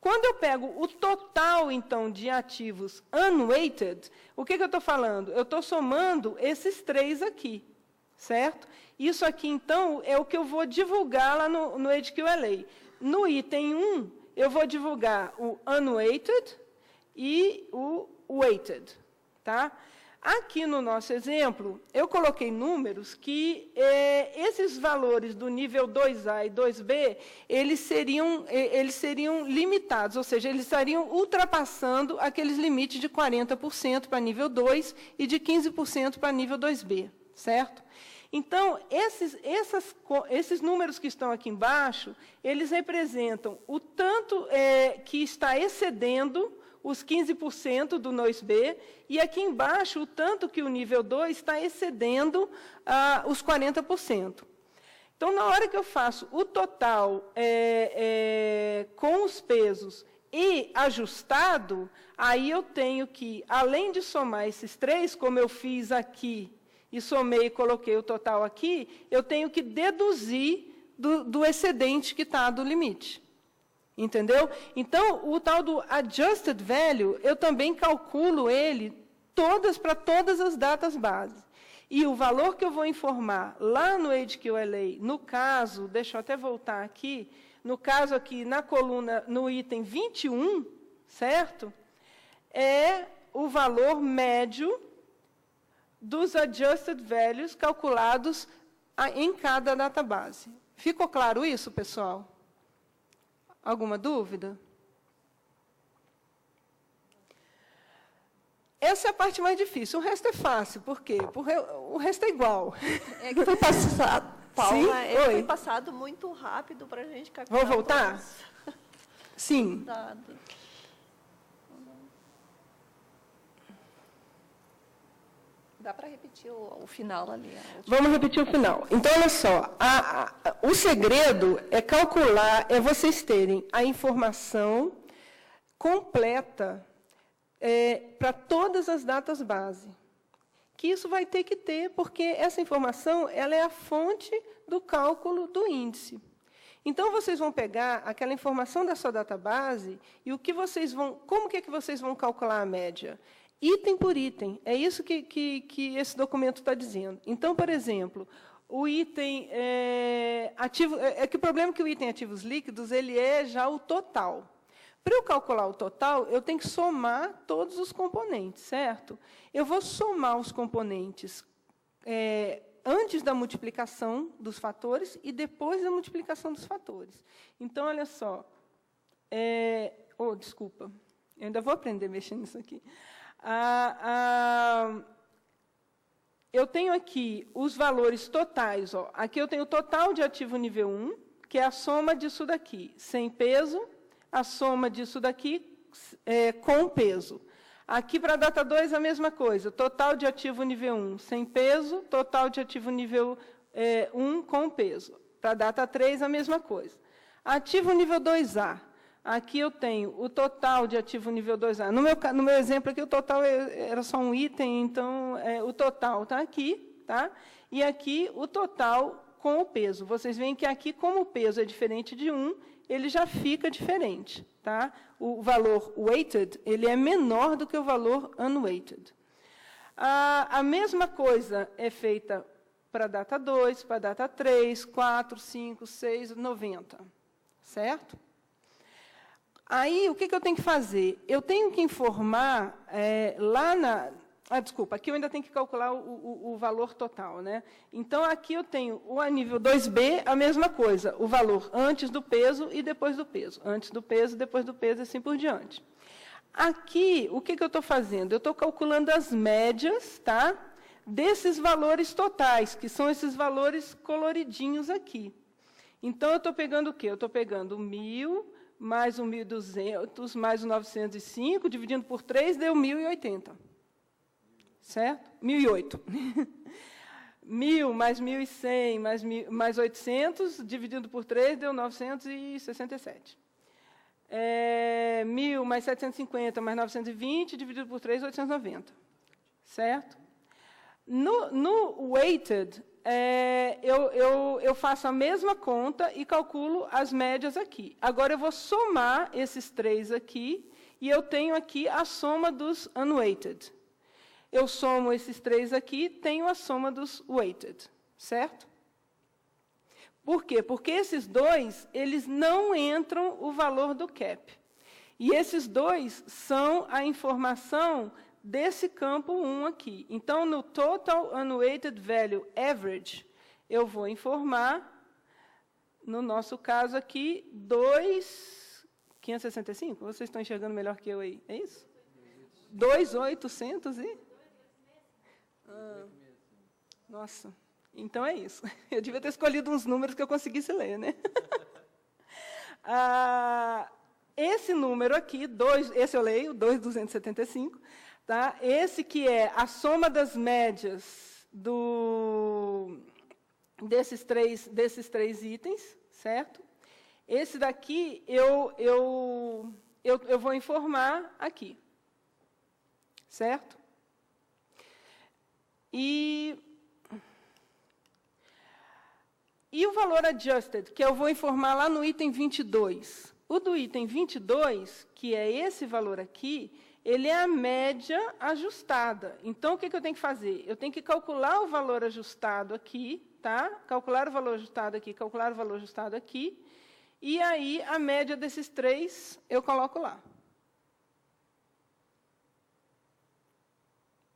Quando eu pego o total, então, de ativos unweighted, o que eu estou falando? Eu estou somando esses 3 aqui, certo? Isso aqui, então, é o que eu vou divulgar lá no HQLA. No item 1, eu vou divulgar o unweighted e o weighted. Tá? Aqui no nosso exemplo, eu coloquei números que esses valores do nível 2A e 2B, eles seriam limitados, ou seja, eles estariam ultrapassando aqueles limites de 40% para nível 2 e de 15% para nível 2B, certo? Então, esses números que estão aqui embaixo, eles representam o tanto que está excedendo os 15% do 2B, e aqui embaixo o tanto que o nível 2 está excedendo os 40%. Então, na hora que eu faço o total com os pesos e ajustado, aí eu tenho que, além de somar esses 3, como eu fiz aqui, e somei e coloquei o total aqui, eu tenho que deduzir do excedente que está do limite. Entendeu? Então, o tal do adjusted value, eu também calculo ele para todas as datas base. E o valor que eu vou informar lá no HQLA, no caso, deixa eu até voltar aqui, no caso aqui, na coluna, no item 21, certo? É o valor médio dos adjusted values calculados em cada database. Ficou claro isso, pessoal? Alguma dúvida? Essa é a parte mais difícil. O resto é fácil. Por quê? Porque o resto é igual. É que foi passado, Paula, foi passado muito rápido para a gente calcular. Vou voltar? Sim. Dá para repetir o final ali? Vamos repetir o final. Então, olha só. O segredo é calcular, é vocês terem a informação completa para todas as datas base. Que isso vai ter que ter, porque essa informação ela é a fonte do cálculo do índice. Então, vocês vão pegar aquela informação da sua database e como que vocês vão calcular a média? Item por item. É isso que esse documento está dizendo. Então, por exemplo, o item ativo... que o problema é que o item ativos líquidos ele é já o total. Para eu calcular o total, eu tenho que somar todos os componentes, certo? Eu vou somar os componentes antes da multiplicação dos fatores e depois da multiplicação dos fatores. Então, olha só. Desculpa. Eu ainda vou aprender a mexer nisso aqui. Eu tenho aqui os valores totais. Ó. Aqui eu tenho o total de ativo nível 1, que é a soma disso daqui, sem peso, a soma disso daqui com peso. Aqui, para a data 2, a mesma coisa. Total de ativo nível 1 sem peso, total de ativo nível 1 com peso. Para a data 3, a mesma coisa. Ativo nível 2A. Aqui eu tenho o total de ativo nível 2A. No meu exemplo aqui, o total era só um item, então o total está aqui, tá? E aqui o total com o peso. Vocês veem que aqui, como o peso é diferente de 1, ele já fica diferente. Tá? O valor weighted ele é menor do que o valor unweighted. A mesma coisa é feita para a data 2, para a data 3, 4, 5, 6, 90. Certo? Aí, o que eu tenho que fazer? Eu tenho que informar lá na... desculpa, aqui eu ainda tenho que calcular o valor total. Né? Então, aqui eu tenho a nível 2B, a mesma coisa, o valor antes do peso e depois do peso. Antes do peso, depois do peso, e assim por diante. Aqui, o que eu estou fazendo? Eu estou calculando as médias, tá, desses valores totais, que são esses valores coloridinhos aqui. Então, eu estou pegando o quê? Eu estou pegando o 1.000, mais o 1.200, mais o 905, dividindo por 3, deu 1.080. Certo? 1.008. 1.000 mais 1.100 mais 800, dividido por 3, deu 967. 1.000 mais 750 mais 920, dividido por 3, 890. Certo? No weighted, eu faço a mesma conta e calculo as médias aqui. Agora, eu vou somar esses 3 aqui, e eu tenho aqui a soma dos unweighted. Eu somo esses 3 aqui, tenho a soma dos weighted, certo? Por quê? Porque esses 2, eles não entram o valor do cap. E esses 2 são a informação desse campo 1 aqui. Então, no Total Unweighted Value Average, eu vou informar, no nosso caso aqui, 2.565. Vocês estão enxergando melhor que eu aí? É isso? 2.800 e... nossa, então é isso. Eu devia ter escolhido uns números que eu conseguisse ler, né? Esse número aqui, esse eu leio, 2.275, tá? Esse que é a soma das médias desses três itens, certo? Esse daqui eu vou informar aqui, certo? E o valor adjusted, que eu vou informar lá no item 22. O do item 22, que é esse valor aqui, ele é a média ajustada. Então, o que eu tenho que fazer? Eu tenho que calcular o valor ajustado aqui, tá? Calcular o valor ajustado aqui, calcular o valor ajustado aqui, e aí a média desses 3 eu coloco lá.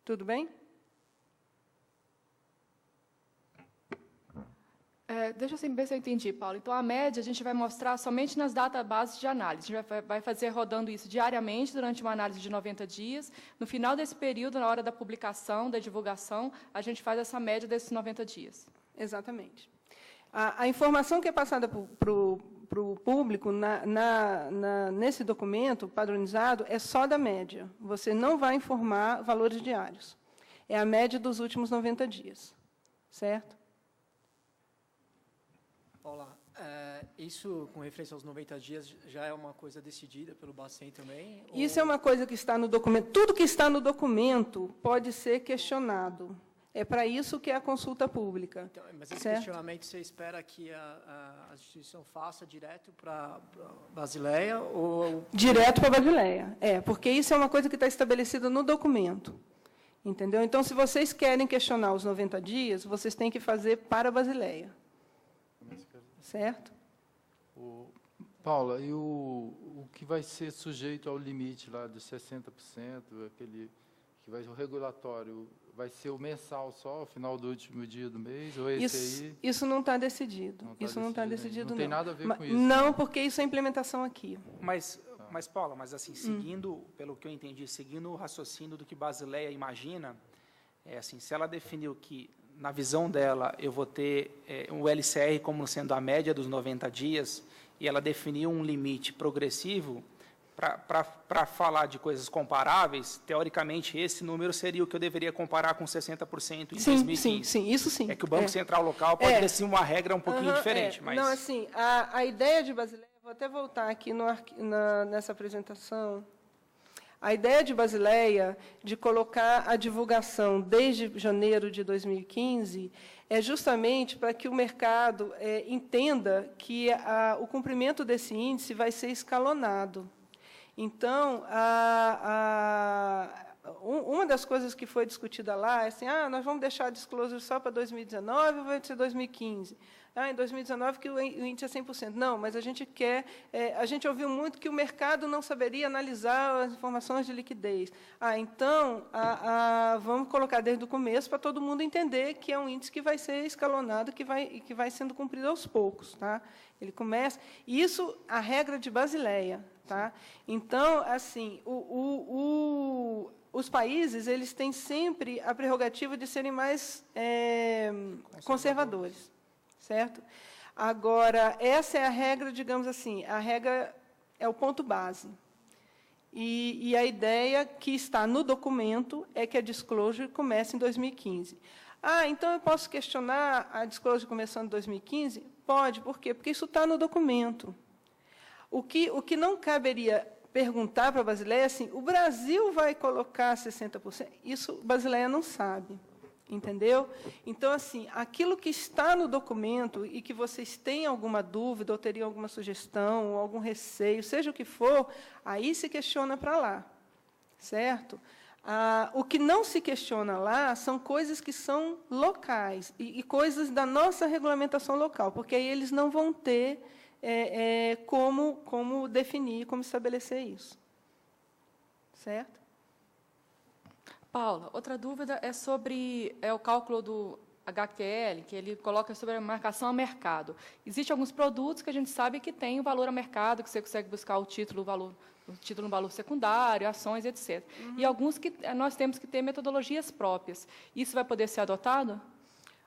Tudo bem? Deixa eu ver se eu entendi, Paulo. Então, a média a gente vai mostrar somente nas databases de análise. A gente vai fazer rodando isso diariamente, durante uma análise de 90 dias. No final desse período, na hora da publicação, da divulgação, a gente faz essa média desses 90 dias. Exatamente. A informação que é passada para o público nesse documento padronizado é só da média. Você não vai informar valores diários. É a média dos últimos 90 dias. Certo? Paula, isso, com referência aos 90 dias, já é uma coisa decidida pelo Bacen também? Isso é uma coisa que está no documento. Tudo que está no documento pode ser questionado. É para isso que é a consulta pública. Então, mas esse certo? questionamento você espera que a instituição faça direto para a Basileia? Ou... Direto para a Basileia. Porque isso é uma coisa que está estabelecida no documento. Entendeu? Então, se vocês querem questionar os 90 dias, vocês têm que fazer para a Basileia. Certo? Paula, e o que vai ser sujeito ao limite lá de 60%, aquele que vai ser o regulatório, vai ser o mensal só, ao final do último dia do mês, ou esse aí? Isso não está decidido. Isso não está decidido, não. Não tem nada a ver com isso. Não, porque isso é implementação aqui. Mas Paula, assim, seguindo, pelo que eu entendi, seguindo o raciocínio do que Basileia imagina, assim, se ela definiu que, na visão dela, eu vou ter o LCR como sendo a média dos 90 dias, e ela definiu um limite progressivo, para falar de coisas comparáveis, teoricamente, esse número seria o que eu deveria comparar com 60% em 2015. Sim, isso sim. É que o Banco Central local pode ter, sim, uma regra um pouquinho diferente. Mas... Não, assim, a ideia de Basileia, vou até voltar aqui nessa apresentação, a ideia de Basileia de colocar a divulgação desde janeiro de 2015 é justamente para que o mercado entenda que o cumprimento desse índice vai ser escalonado. Então, uma das coisas que foi discutida lá é assim, nós vamos deixar a disclosure só para 2019 ou vai ser 2015? Em 2019 que o índice é 100%. Não, mas a gente quer... a gente ouviu muito que o mercado não saberia analisar as informações de liquidez. Então, vamos colocar desde o começo para todo mundo entender que é um índice que vai ser escalonado, que vai sendo cumprido aos poucos. Tá? Ele começa... Isso, a regra de Basileia. Tá? Então, assim, os países eles têm sempre a prerrogativa de serem mais conservadores. Certo? Agora, essa é a regra, digamos assim, a regra é o ponto base. E a ideia que está no documento é que a disclosure comece em 2015. Então eu posso questionar a disclosure começando em 2015? Pode, por quê? Porque isso está no documento. O que não caberia perguntar para a Basileia é assim, o Brasil vai colocar 60%? Isso Basileia não sabe. Entendeu? Então, assim, aquilo que está no documento e que vocês têm alguma dúvida ou teriam alguma sugestão ou algum receio, seja o que for, aí se questiona para lá, certo? O que não se questiona lá são coisas que são locais e coisas da nossa regulamentação local, porque aí eles não vão ter como definir, como estabelecer isso. Certo? Paula, outra dúvida é sobre o cálculo do HQL, que ele coloca sobre a marcação a mercado. Existem alguns produtos que a gente sabe que tem o valor a mercado, que você consegue buscar o título no valor secundário, ações, etc. E alguns que nós temos que ter metodologias próprias. Isso vai poder ser adotado?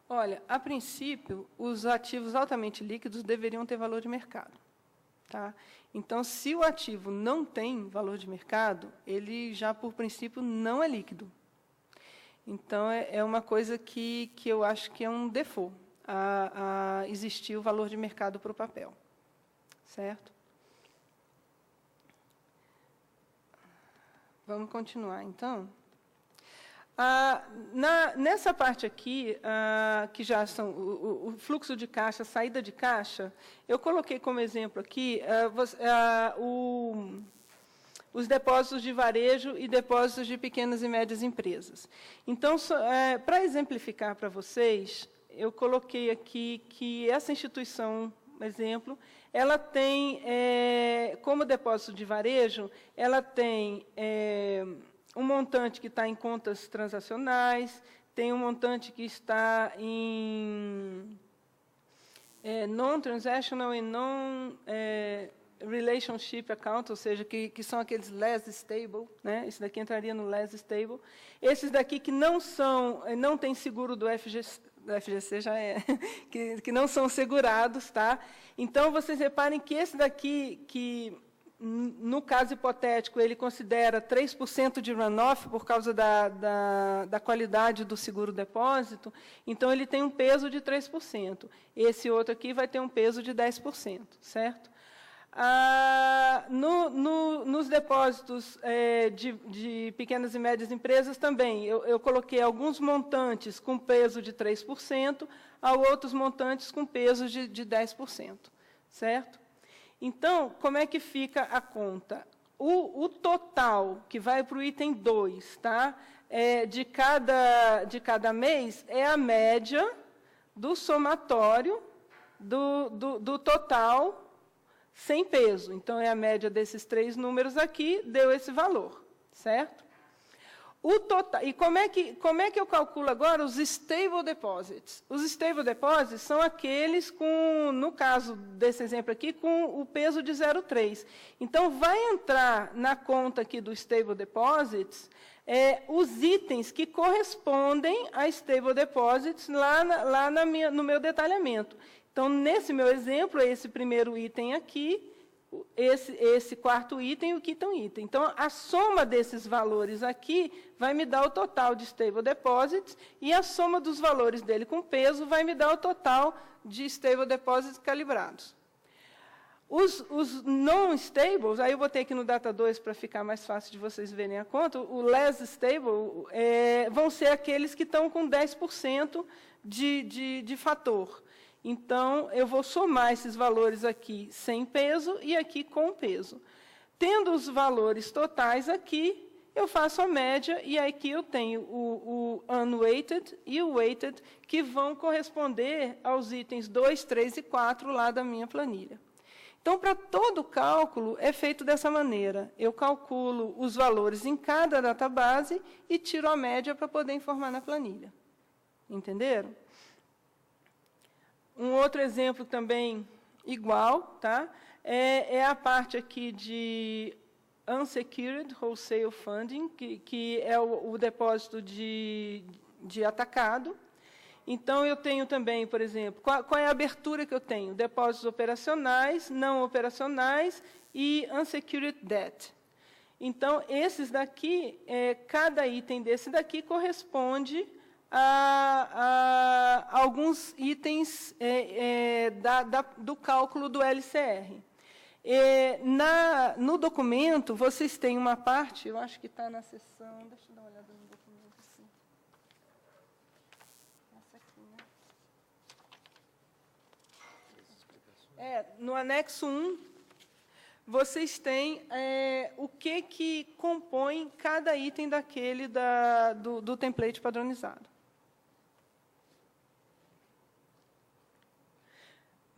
Olha, a princípio, os ativos altamente líquidos deveriam ter valor de mercado. Tá? Então, se o ativo não tem valor de mercado, ele já, por princípio, não é líquido. Então, é uma coisa que eu acho que é um default, a existir o valor de mercado para o papel. Certo? Vamos continuar, então. Nessa parte aqui, que já são o fluxo de caixa, saída de caixa, eu coloquei como exemplo aqui os depósitos de varejo e depósitos de pequenas e médias empresas. Então, para exemplificar para vocês, eu coloquei aqui que essa instituição, exemplo, ela tem, como depósito de varejo, ela tem um montante que está em contas transacionais, tem um montante que está em non-transactional e non-relationship account, ou seja, que são aqueles less stable, né? Esse daqui entraria no less stable. Esses daqui que não têm seguro do FGC já que não são segurados, tá? Então vocês reparem que esse daqui no caso hipotético, ele considera 3% de runoff por causa da qualidade do seguro-depósito, então ele tem um peso de 3%. Esse outro aqui vai ter um peso de 10%, certo? Nos depósitos de pequenas e médias empresas também, eu coloquei alguns montantes com peso de 3%, outros montantes com peso de 10%, certo? Então, como é que fica a conta? O total que vai para o item 2, tá? De cada mês, é a média do somatório do total sem peso. Então, é a média desses 3 números aqui, deu esse valor, certo? O total, e como é que eu calculo agora os stable deposits? Os stable deposits são aqueles com, no caso desse exemplo aqui, com o peso de 0,3. Então, vai entrar na conta aqui do stable deposits os itens que correspondem a stable deposits lá no meu detalhamento. Então, nesse meu exemplo, esse primeiro item aqui, esse quarto item e o quinto item. Então, a soma desses valores aqui vai me dar o total de stable deposits e a soma dos valores dele com peso vai me dar o total de stable deposits calibrados. Os non-stables, aí eu botei aqui no Data 2 para ficar mais fácil de vocês verem a conta, o less stable vão ser aqueles que estão com 10% de fator. Então, eu vou somar esses valores aqui sem peso e aqui com peso. Tendo os valores totais aqui, eu faço a média, e aqui eu tenho o unweighted e o weighted, que vão corresponder aos itens 2, 3 e 4 lá da minha planilha. Então, para todo cálculo, é feito dessa maneira. Eu calculo os valores em cada database e tiro a média para poder informar na planilha. Entenderam? Um outro exemplo também igual, tá? É a parte aqui de unsecured wholesale funding, que é o depósito de atacado. Então, eu tenho também, por exemplo, qual é a abertura que eu tenho? Depósitos operacionais, não operacionais e unsecured debt. Então, esses daqui, cada item desse daqui corresponde a alguns itens do cálculo do LCR. No documento, vocês têm uma parte, eu acho que está na seção... Deixa eu dar uma olhada no documento. Assim. Essa aqui, né? No anexo 1, vocês têm o que compõe cada item daquele do template padronizado.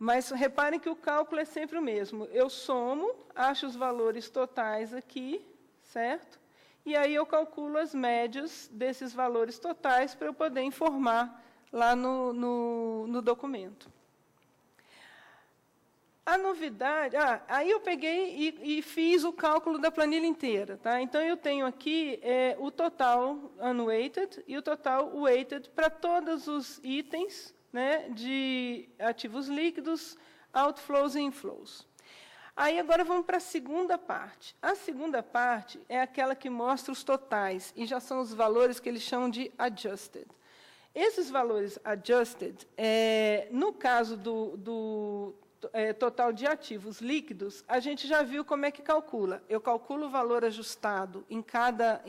Mas reparem que o cálculo é sempre o mesmo. Eu somo, acho os valores totais aqui, certo? E aí eu calculo as médias desses valores totais para eu poder informar lá no documento. A novidade... aí eu peguei e fiz o cálculo da planilha inteira. Tá? Então, eu tenho aqui o total unweighted e o total weighted para todos os itens, né, de ativos líquidos, outflows e inflows. Aí, agora, vamos para a segunda parte. A segunda parte é aquela que mostra os totais, e já são os valores que eles chamam de adjusted. Esses valores adjusted, no caso do total de ativos líquidos, a gente já viu como é que calcula. Eu calculo o valor ajustado em cada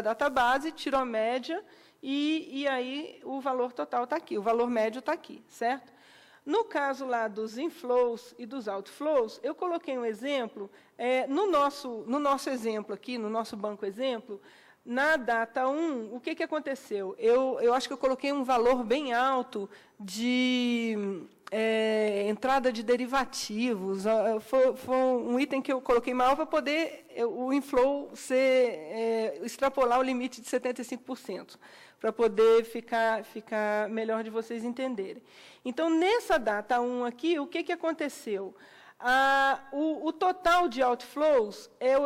database, tiro a média, e aí o valor total está aqui, o valor médio está aqui, certo? No caso lá dos inflows e dos outflows, eu coloquei um exemplo, no nosso exemplo aqui, no nosso banco exemplo, na data 1, o que aconteceu? Eu acho que eu coloquei um valor bem alto de entrada de derivativos. Foi um item que eu coloquei maior para poder o inflow extrapolar o limite de 75%, para poder ficar melhor de vocês entenderem. Então, nessa data 1 aqui, o que aconteceu? O total de outflows é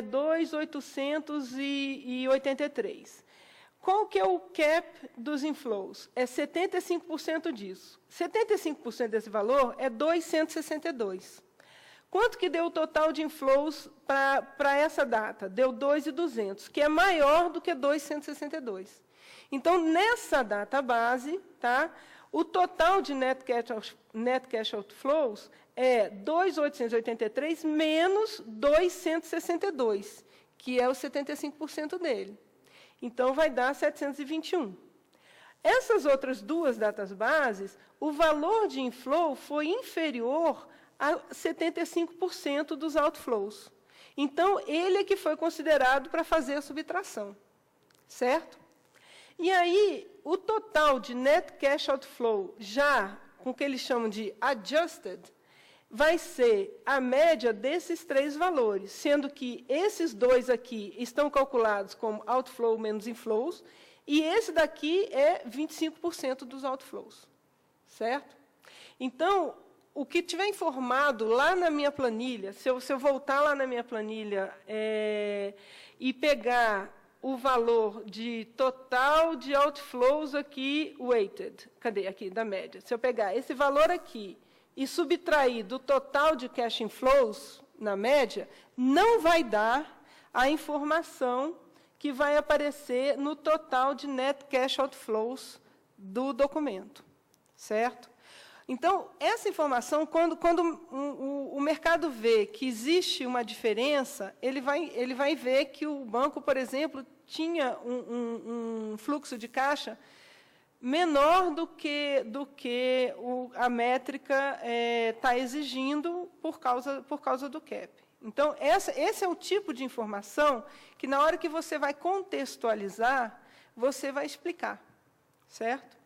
2.883. Qual que é o cap dos inflows? É 75% disso. 75% desse valor é 262. Quanto que deu o total de inflows para essa data? Deu 2.200, que é maior do que 262. Então, nessa data base, tá, o total de net cash outflows é 2.883 menos 262, que é os 75% dele. Então, vai dar 721. Essas outras duas datas bases, o valor de inflow foi inferior a 75% dos outflows. Então, ele é que foi considerado para fazer a subtração. Certo? E aí, o total de net cash outflow, já com o que eles chamam de adjusted, vai ser a média desses 3 valores, sendo que esses 2 aqui estão calculados como outflow menos inflows, e esse daqui é 25% dos outflows, certo? Então, o que tiver informado lá na minha planilha, se eu voltar lá na minha planilha e pegar o valor de total de outflows aqui, weighted, cadê? Aqui, da média. Se eu pegar esse valor aqui e subtrair do total de cash inflows, na média, não vai dar a informação que vai aparecer no total de net cash outflows do documento, certo? Então, essa informação, quando o mercado vê que existe uma diferença, ele vai ver que o banco, por exemplo, tinha um fluxo de caixa menor do que a métrica está exigindo por causa do cap. Então, esse é o tipo de informação que, na hora que você vai contextualizar, você vai explicar, certo?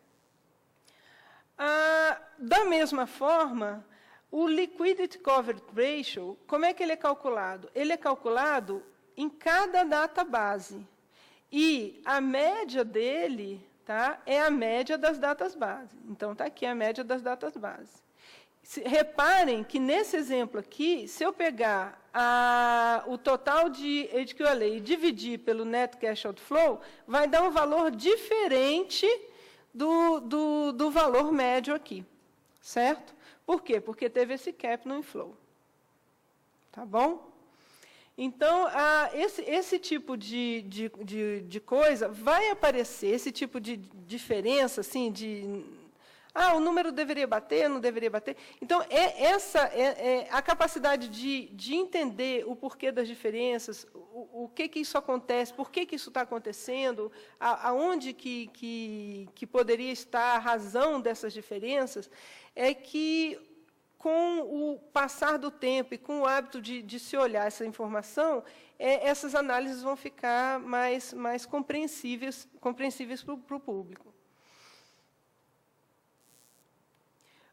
Da mesma forma, o Liquidity Coverage Ratio, como é que ele é calculado? Ele é calculado em cada data base. E a média dele, tá, é a média das datas base. Então, está aqui a média das datas base. Reparem que, nesse exemplo aqui, se eu pegar o total de HQLA e dividir pelo Net Cash Outflow, vai dar um valor diferente do valor médio aqui, certo? Por quê? Porque teve esse cap no inflow. Tá bom? Então, esse tipo de coisa vai aparecer, esse tipo de diferença, assim, o número deveria bater, não deveria bater. Então, essa a capacidade de entender o porquê das diferenças, o que isso acontece, por que isso está acontecendo, aonde que poderia estar a razão dessas diferenças, é que, com o passar do tempo e com o hábito de se olhar essa informação, essas análises vão ficar mais compreensíveis para o público.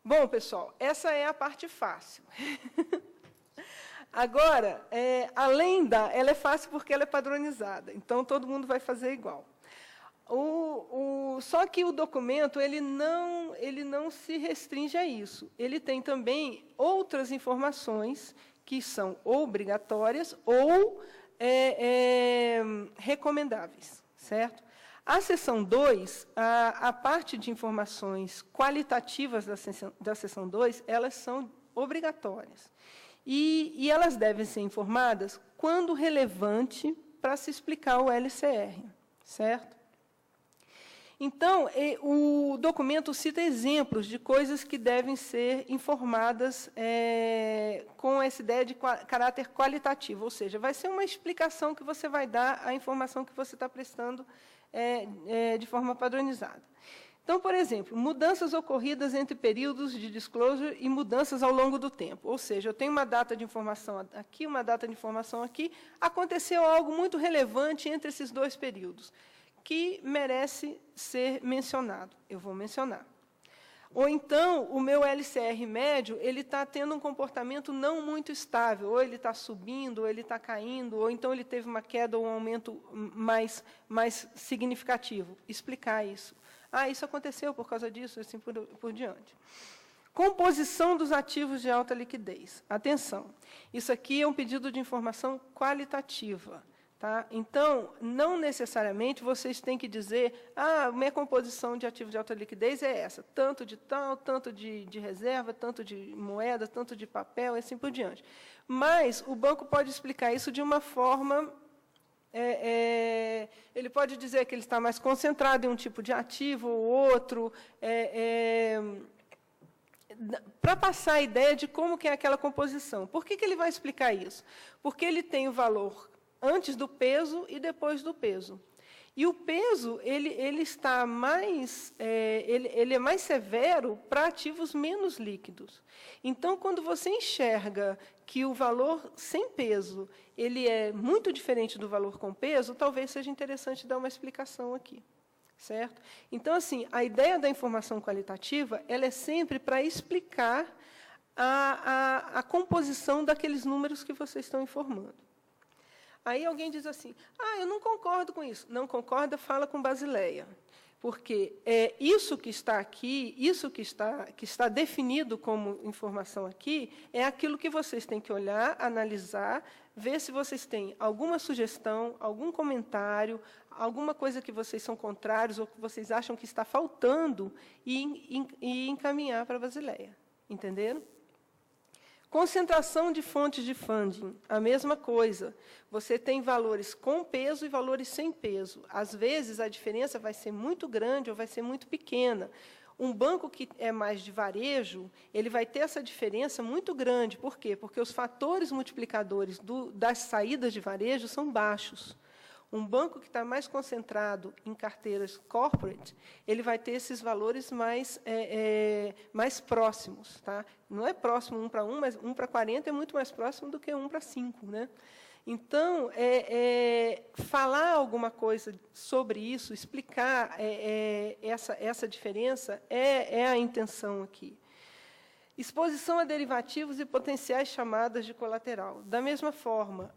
Bom, pessoal, essa é a parte fácil. Agora, ela é fácil porque ela é padronizada, então todo mundo vai fazer igual. Só que o documento ele não se restringe a isso. Ele tem também outras informações que são obrigatórias ou recomendáveis, certo? A seção 2, a parte de informações qualitativas da seção 2, elas são obrigatórias. E elas devem ser informadas quando relevante para se explicar o LCR, certo? Então, o documento cita exemplos de coisas que devem ser informadas com essa ideia de caráter qualitativo, ou seja, vai ser uma explicação que você vai dar à informação que você está prestando de forma padronizada. Então, por exemplo, mudanças ocorridas entre períodos de disclosure e mudanças ao longo do tempo. Ou seja, eu tenho uma data de informação aqui, uma data de informação aqui, aconteceu algo muito relevante entre esses 2 períodos, que merece ser mencionado. Eu vou mencionar. Ou então, o meu LCR médio ele está tendo um comportamento não muito estável, ou ele está subindo, ou ele está caindo, ou então ele teve uma queda ou um aumento mais significativo. Explicar isso. Isso aconteceu por causa disso, assim por diante. Composição dos ativos de alta liquidez. Atenção, isso aqui é um pedido de informação qualitativa. Tá? Então, não necessariamente vocês têm que dizer minha composição de ativos de alta liquidez é essa, tanto de tal, tanto de reserva, tanto de moeda, tanto de papel, e assim por diante. Mas o banco pode explicar isso de uma forma... ele pode dizer que ele está mais concentrado em um tipo de ativo ou outro, para passar a ideia de como que é aquela composição. Por que ele vai explicar isso? Porque ele tem o valor antes do peso e depois do peso. E o peso ele está mais, ele é mais severo para ativos menos líquidos. Então, quando você enxerga que o valor sem peso ele é muito diferente do valor com peso, talvez seja interessante dar uma explicação aqui, certo? Então, assim, a ideia da informação qualitativa ela é sempre para explicar a composição daqueles números que vocês estão informando. Aí alguém diz assim, eu não concordo com isso. Não concorda, fala com Basileia. Porque isso que está aqui, isso que está definido como informação aqui, é aquilo que vocês têm que olhar, analisar, ver se vocês têm alguma sugestão, algum comentário, alguma coisa que vocês são contrários ou que vocês acham que está faltando e encaminhar para a Basileia. Entenderam? Concentração de fontes de funding, a mesma coisa. Você tem valores com peso e valores sem peso. Às vezes, a diferença vai ser muito grande ou vai ser muito pequena. Um banco que é mais de varejo, ele vai ter essa diferença muito grande. Por quê? Porque os fatores multiplicadores das saídas de varejo são baixos. Um banco que está mais concentrado em carteiras corporate, ele vai ter esses valores mais próximos. Tá? Não é próximo 1 para 1, mas 1 para 40 é muito mais próximo do que 1 para 5. Né? Então, falar alguma coisa sobre isso, explicar essa diferença, é a intenção aqui. Exposição a derivativos e potenciais chamadas de colateral. Da mesma forma,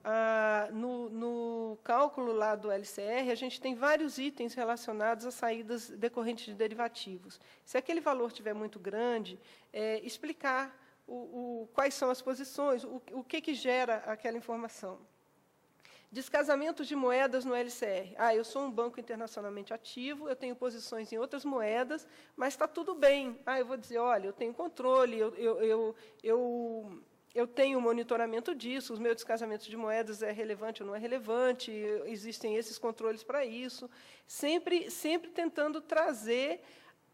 no cálculo lá do LCR, a gente tem vários itens relacionados a saídas decorrentes de derivativos. Se aquele valor estiver muito grande, explicar quais são as posições, o que gera aquela informação. Descasamento de moedas no LCR. Eu sou um banco internacionalmente ativo, eu tenho posições em outras moedas, mas está tudo bem. Eu vou dizer, olha, eu tenho controle, eu tenho monitoramento disso, os meus descasamentos de moedas é relevante ou não é relevante, existem esses controles para isso. Sempre tentando trazer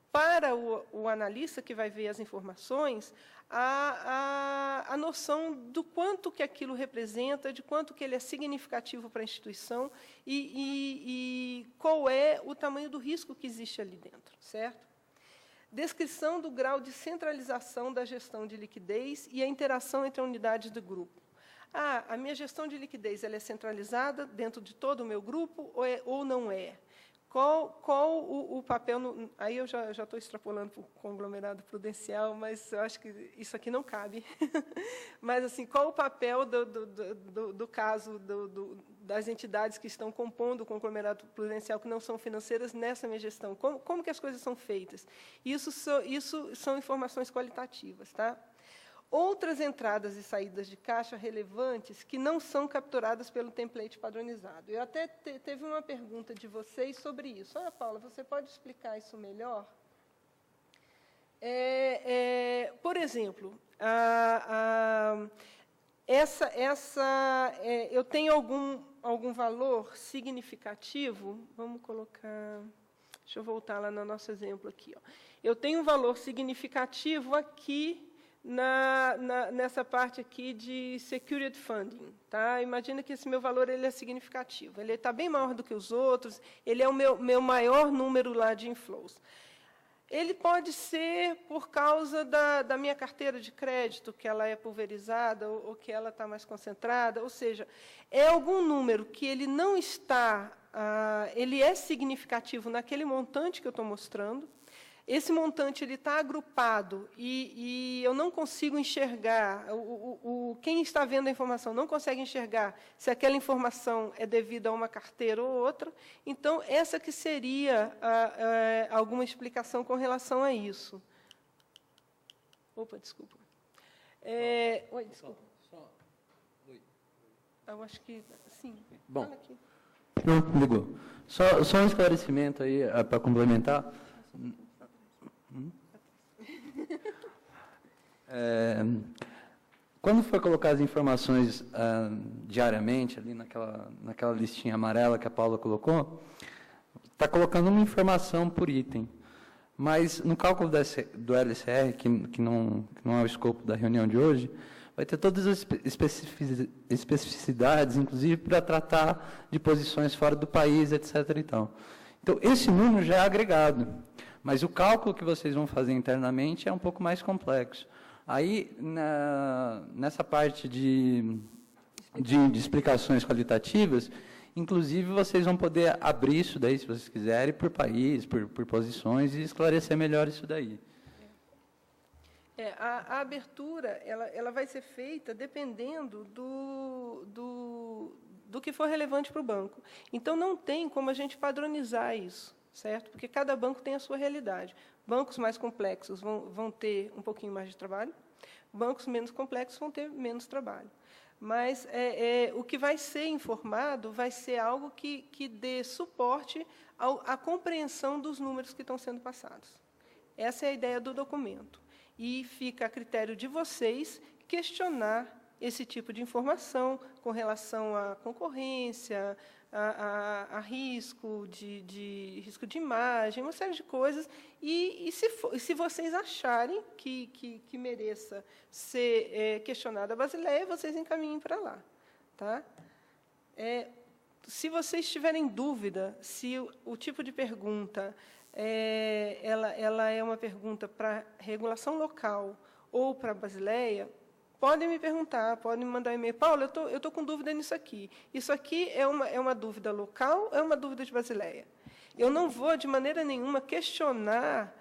para o analista que vai ver as informações a noção do quanto que aquilo representa, de quanto que ele é significativo para a instituição e qual é o tamanho do risco que existe ali dentro, certo? Descrição do grau de centralização da gestão de liquidez e a interação entre unidades do grupo. A minha gestão de liquidez ela é centralizada dentro de todo o meu grupo ou não é? Qual o papel... Aí eu já estou extrapolando para o conglomerado prudencial, mas eu acho que isso aqui não cabe. Mas, assim, qual o papel do caso das entidades que estão compondo o conglomerado prudencial, que não são financeiras, nessa minha gestão? Como que as coisas são feitas? Isso são informações qualitativas. Tá? Outras entradas e saídas de caixa relevantes que não são capturadas pelo template padronizado. Eu até teve uma pergunta de vocês sobre isso. Paula, você pode explicar isso melhor? Por exemplo, eu tenho algum valor significativo? Vamos colocar... Deixa eu voltar lá no nosso exemplo aqui. Eu tenho um valor significativo aqui nessa parte aqui de security funding. Tá? Imagina que esse meu valor ele é significativo. Ele está bem maior do que os outros, ele é o meu maior número lá de inflows. Ele pode ser por causa da minha carteira de crédito, que ela é pulverizada ou que ela está mais concentrada, ou seja, é algum número que ele não está, ele é significativo naquele montante que eu estou mostrando. Esse montante ele está agrupado e eu não consigo enxergar, quem está vendo a informação não consegue enxergar se aquela informação é devida a uma carteira ou outra. Então, essa que seria alguma explicação com relação a isso. Opa, desculpa. Oi, desculpa. Eu acho que, sim. Bom, fala aqui. Não, ligou. Só um esclarecimento aí para complementar. Quando for colocar as informações diariamente, ali naquela listinha amarela que a Paula colocou, está colocando uma informação por item. Mas no cálculo do LCR, que não é o escopo da reunião de hoje, vai ter todas as especificidades, inclusive para tratar de posições fora do país, etc. e tal. Então, esse número já é agregado. Mas o cálculo que vocês vão fazer internamente é um pouco mais complexo. Aí, nessa parte de explicações qualitativas, inclusive, vocês vão poder abrir isso daí, se vocês quiserem, por país, por posições, e esclarecer melhor isso daí. A abertura ela vai ser feita dependendo do que for relevante para o banco. Então, não tem como a gente padronizar isso, certo? Porque cada banco tem a sua realidade. Bancos mais complexos vão ter um pouquinho mais de trabalho, bancos menos complexos vão ter menos trabalho. Mas o que vai ser informado vai ser algo que dê suporte à compreensão dos números que estão sendo passados. Essa é a ideia do documento. E fica a critério de vocês questionar esse tipo de informação com relação à concorrência, a risco risco de imagem, uma série de coisas. E se vocês acharem que mereça ser questionada a Basileia, vocês encaminhem para lá. Tá? Se vocês tiverem dúvida se o tipo de pergunta ela é uma pergunta para regulação local ou para a Basileia, podem me perguntar, podem me mandar um e-mail. Paulo, eu estou com dúvida nisso aqui. Isso aqui é uma dúvida local ou é uma dúvida de Basileia? Eu não vou, de maneira nenhuma, questionar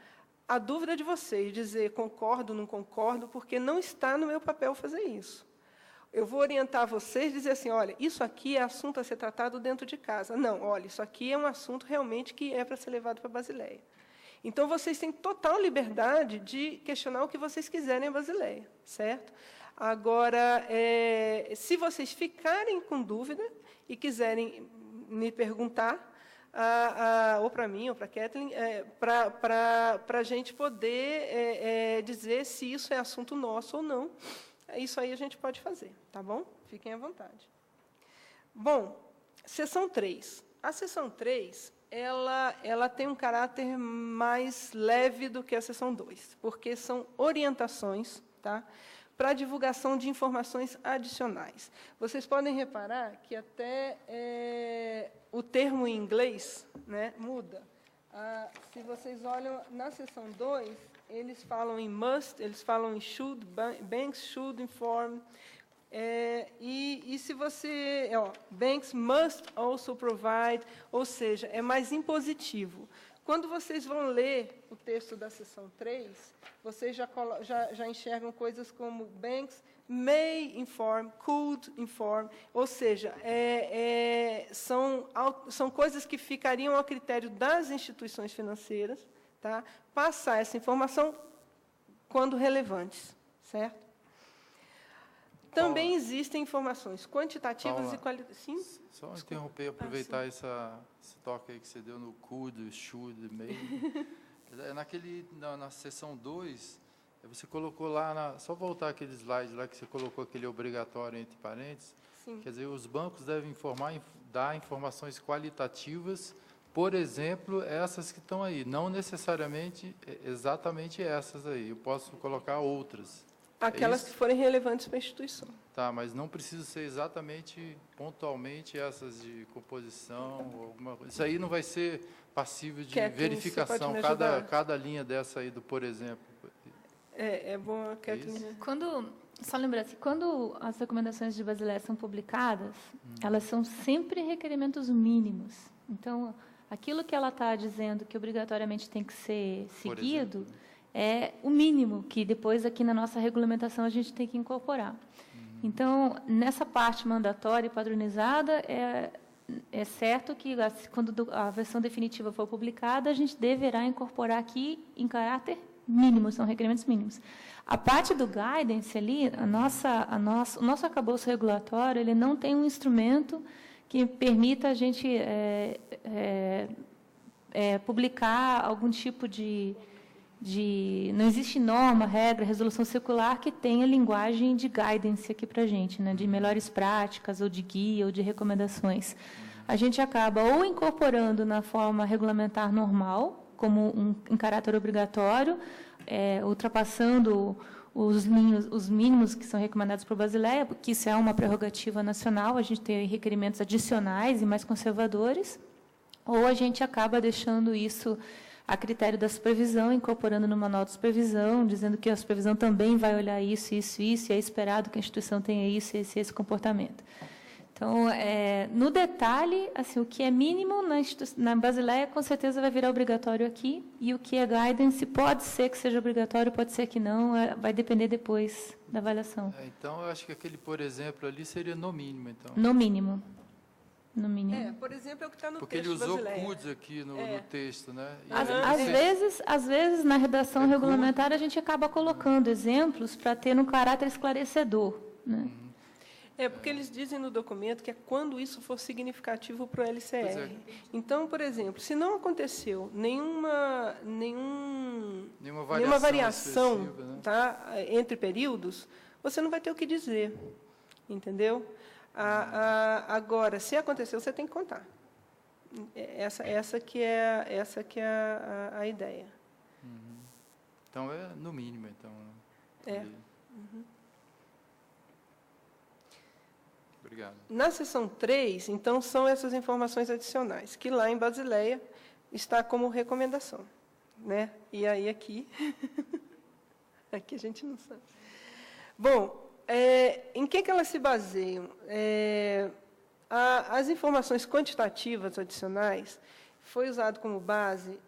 a dúvida de vocês, dizer concordo, não concordo, porque não está no meu papel fazer isso. Eu vou orientar vocês, dizer assim, olha, isso aqui é assunto a ser tratado dentro de casa. Não, olha, isso aqui é um assunto realmente que é para ser levado para a Basileia. Então, vocês têm total liberdade de questionar o que vocês quiserem a Basileia, certo? Agora, se vocês ficarem com dúvida e quiserem me perguntar, ou para mim, ou para a Kathleen, para a gente poder dizer se isso é assunto nosso ou não, isso aí a gente pode fazer, tá bom? Fiquem à vontade. Bom, seção 3. A seção 3, ela tem um caráter mais leve do que a seção 2, porque são orientações, tá? Para a divulgação de informações adicionais. Vocês podem reparar que até o termo em inglês, né, muda. Se vocês olham na seção 2, eles falam em must, eles falam em should, banks should inform. E se você... banks must also provide, ou seja, é mais impositivo. Quando vocês vão ler o texto da seção 3, vocês já enxergam coisas como banks may inform, could inform, ou seja, são coisas que ficariam a critério das instituições financeiras, tá? Passar essa informação quando relevantes, certo? Também Paula, existem informações quantitativas Paula, e qualitativas. Sim? Só interromper, aproveitar esse toque aí que você deu no could, should, may. Na seção 2, você colocou lá, só voltar aquele slide lá que você colocou aquele obrigatório entre parênteses. Sim. Quer dizer, os bancos devem dar informações qualitativas, por exemplo, essas que estão aí, não necessariamente exatamente essas aí, eu posso colocar outras. Aquelas que forem relevantes para a instituição. Tá, mas não precisa ser exatamente, pontualmente, essas de composição, ou alguma coisa. Isso aí não vai ser passível de verificação, cada linha dessa aí, por exemplo. É bom a Kathleen. Só lembrar assim, quando as recomendações de Basileia são publicadas, elas são sempre requerimentos mínimos. Então, aquilo que ela está dizendo que obrigatoriamente tem que ser seguido é o mínimo que depois aqui na nossa regulamentação a gente tem que incorporar. Então, nessa parte mandatória e padronizada, é certo que quando a versão definitiva for publicada, a gente deverá incorporar aqui em caráter mínimo, são requerimentos mínimos. A parte do guidance ali, o nosso arcabouço regulatório, ele não tem um instrumento que permita a gente publicar algum tipo de... Não existe norma, regra, resolução circular que tenha linguagem de guidance aqui para a gente, né, de melhores práticas, ou de guia, ou de recomendações. A gente acaba ou incorporando na forma regulamentar normal, como em caráter obrigatório, ultrapassando os mínimos que são recomendados por Basileia, porque isso é uma prerrogativa nacional, a gente tem requerimentos adicionais e mais conservadores, ou a gente acaba deixando isso a critério da supervisão, incorporando no manual de supervisão, dizendo que a supervisão também vai olhar isso, e é esperado que a instituição tenha esse comportamento. Então, no detalhe, assim, o que é mínimo na Basileia, com certeza vai virar obrigatório aqui, e o que é guidance pode ser que seja obrigatório, pode ser que não, vai depender depois da avaliação. Então, eu acho que aquele, por exemplo, ali seria no mínimo, então. No mínimo. No mínimo. Por exemplo, é o que está no porque texto ele usou Basileia. CUDS aqui no texto, né? Às vezes, na redação regulamentar, a gente acaba colocando exemplos para ter um caráter esclarecedor, né? Porque eles dizem no documento que é quando isso for significativo para o LCR. Então, por exemplo, se não aconteceu nenhuma variação né? tá, entre períodos, você não vai ter o que dizer, entendeu? Agora, se aconteceu, você tem que contar. Essa que é a ideia. Então, é no mínimo, então. Obrigado. Na seção 3, então, são essas informações adicionais, que lá em Basileia está como recomendação, né? E aí aqui, aqui a gente não sabe. Bom, em que elas se baseiam? As informações quantitativas adicionais foi usado como base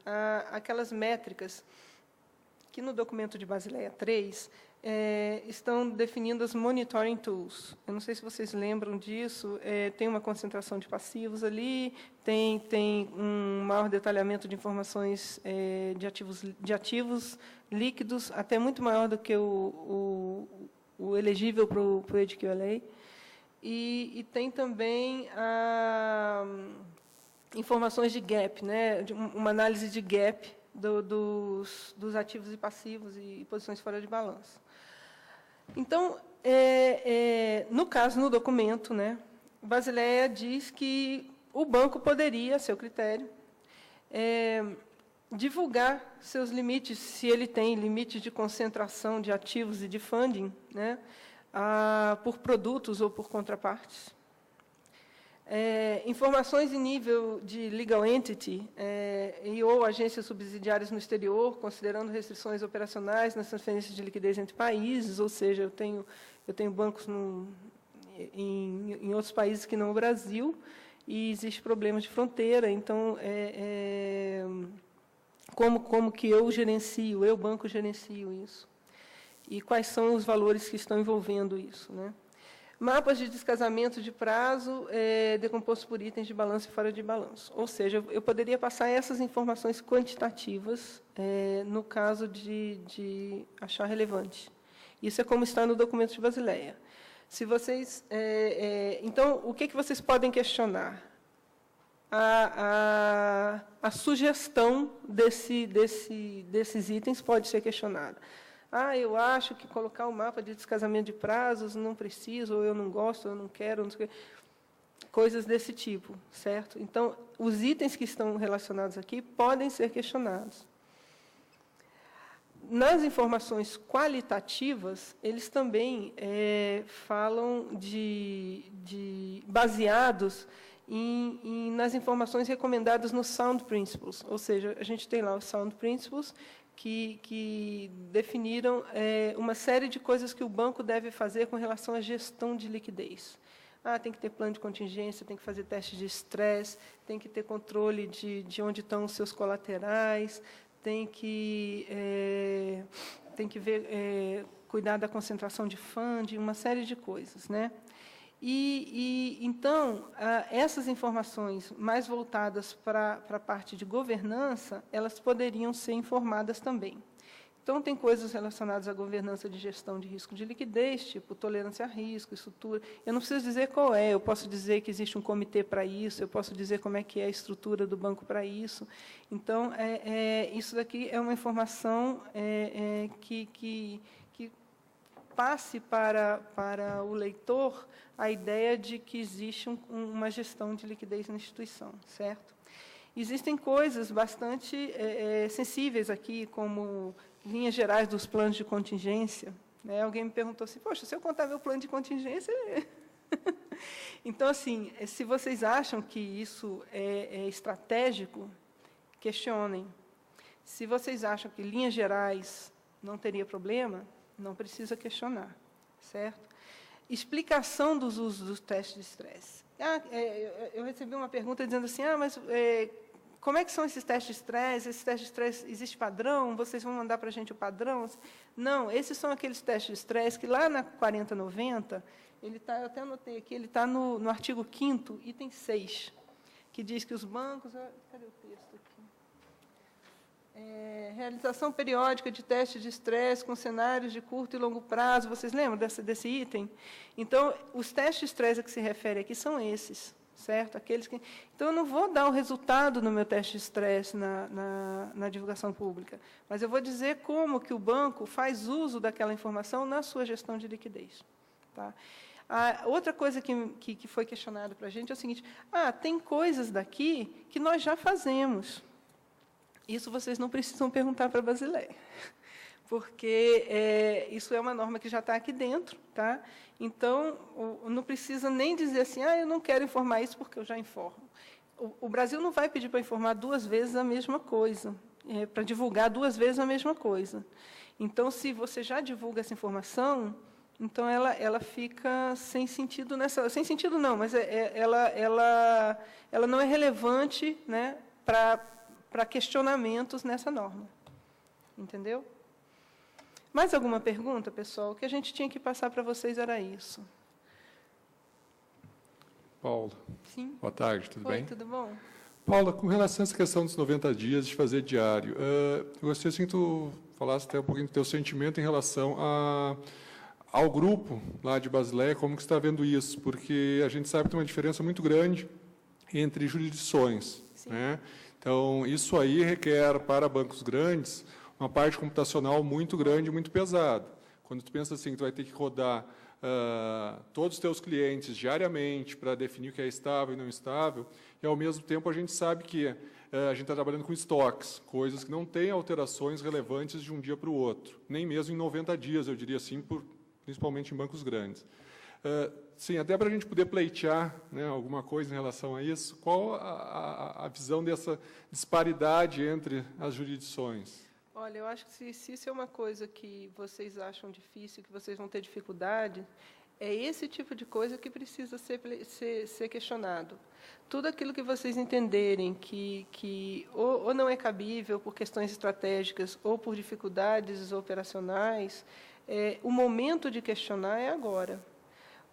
aquelas métricas que no documento de Basileia 3 estão definindo as monitoring tools. Eu não sei se vocês lembram disso, tem uma concentração de passivos ali, tem um maior detalhamento de informações de ativos líquidos, até muito maior do que o elegível para o EDQLA. E tem também informações de gap, né, uma análise de gap dos ativos e passivos e posições fora de balanço. Então, no caso, no documento, né, Basileia diz que o banco poderia, a seu critério, divulgar seus limites, se ele tem limites de concentração de ativos e de funding, né, por produtos ou por contrapartes. Informações em nível de legal entity e ou agências subsidiárias no exterior, considerando restrições operacionais nas transferências de liquidez entre países, ou seja, eu tenho bancos em outros países que não o Brasil, e existe problemas de fronteira, então, como que eu banco gerencio isso? E quais são os valores que estão envolvendo isso, né? Mapas de descasamento de prazo decomposto por itens de balanço e fora de balanço. Ou seja, eu poderia passar essas informações quantitativas no caso de achar relevante. Isso é como está no documento de Basileia. Se vocês, então, o que vocês podem questionar? A sugestão desses itens pode ser questionada. Eu acho que colocar o mapa de descasamento de prazos não preciso, ou eu não gosto, ou eu não quero, não sei o quê. Coisas desse tipo, certo? Então, os itens que estão relacionados aqui podem ser questionados. Nas informações qualitativas, eles também falam baseados nas informações recomendadas no Sound Principles, ou seja, a gente tem lá os Sound Principles, que definiram uma série de coisas que o banco deve fazer com relação à gestão de liquidez. Tem que ter plano de contingência, tem que fazer teste de estresse, tem que ter controle de onde estão os seus colaterais, tem que ver, cuidar da concentração de funding, uma série de coisas, né? Então, essas informações mais voltadas para a parte de governança, elas poderiam ser informadas também. Então, tem coisas relacionadas à governança de gestão de risco de liquidez, tipo tolerância a risco, estrutura. Eu não preciso dizer qual eu posso dizer que existe um comitê para isso, eu posso dizer como é que é a estrutura do banco para isso. Então, isso daqui é uma informação que passe para o leitor a ideia de que existe uma gestão de liquidez na instituição, certo? Existem coisas bastante sensíveis aqui, como linhas gerais dos planos de contingência. Né? Alguém me perguntou assim, poxa, se eu contar meu plano de contingência... Então, assim, se vocês acham que isso é estratégico, questionem. Se vocês acham que linhas gerais não teria problema, não precisa questionar, certo? explicação dos usos dos testes de estresse. Eu recebi uma pergunta dizendo assim, mas como é que são esses testes de estresse? Esses testes de estresse, existe padrão? Vocês vão mandar para a gente o padrão? Não, esses são aqueles testes de estresse que lá na 4090, ele tá, eu até anotei aqui, ele está no artigo 5º, item 6, que diz que os bancos... Cadê o texto aqui? Realização periódica de testes de estresse com cenários de curto e longo prazo. Vocês lembram desse item? Então, os testes de estresse a que se refere aqui são esses, certo? Aqueles que... Então, eu não vou dar o resultado no meu teste de estresse na divulgação pública, mas eu vou dizer como que o banco faz uso daquela informação na sua gestão de liquidez. Tá? Outra coisa que foi questionado para a gente é o seguinte, tem coisas daqui que nós já fazemos. Isso vocês não precisam perguntar para a Basileia, porque isso é uma norma que já está aqui dentro. Tá? Então, não precisa nem dizer assim, eu não quero informar isso porque eu já informo. O Brasil não vai pedir para informar 2 vezes a mesma coisa, para divulgar 2 vezes a mesma coisa. Então, se você já divulga essa informação, então ela fica sem sentido nessa... Sem sentido não, mas ela não é relevante, né, para questionamentos nessa norma. Entendeu? Mais alguma pergunta, pessoal? O que a gente tinha que passar para vocês era isso. Paula. Sim. Boa tarde, tudo bem? Tudo bom? Paula, com relação a essa questão dos 90 dias de fazer diário, eu gostaria assim, que tu falasse até um pouquinho do teu sentimento em relação ao grupo lá de Basileia, como que você está vendo isso, porque a gente sabe que tem uma diferença muito grande entre jurisdições, né? Então, isso aí requer, para bancos grandes, uma parte computacional muito grande e muito pesada. Quando tu pensa assim, que tu vai ter que rodar todos os teus clientes diariamente para definir o que é estável e não estável, e, ao mesmo tempo, a gente sabe que a gente está trabalhando com estoques, coisas que não têm alterações relevantes de um dia para o outro, nem mesmo em 90 dias, eu diria assim, principalmente em bancos grandes. Sim, até para a gente poder pleitear, né, alguma coisa em relação a isso, qual a visão dessa disparidade entre as jurisdições? Olha, eu acho que se isso é uma coisa que vocês acham difícil, que vocês vão ter dificuldade, é esse tipo de coisa que precisa ser questionado. Tudo aquilo que vocês entenderem que ou não é cabível por questões estratégicas ou por dificuldades operacionais, o momento de questionar é agora.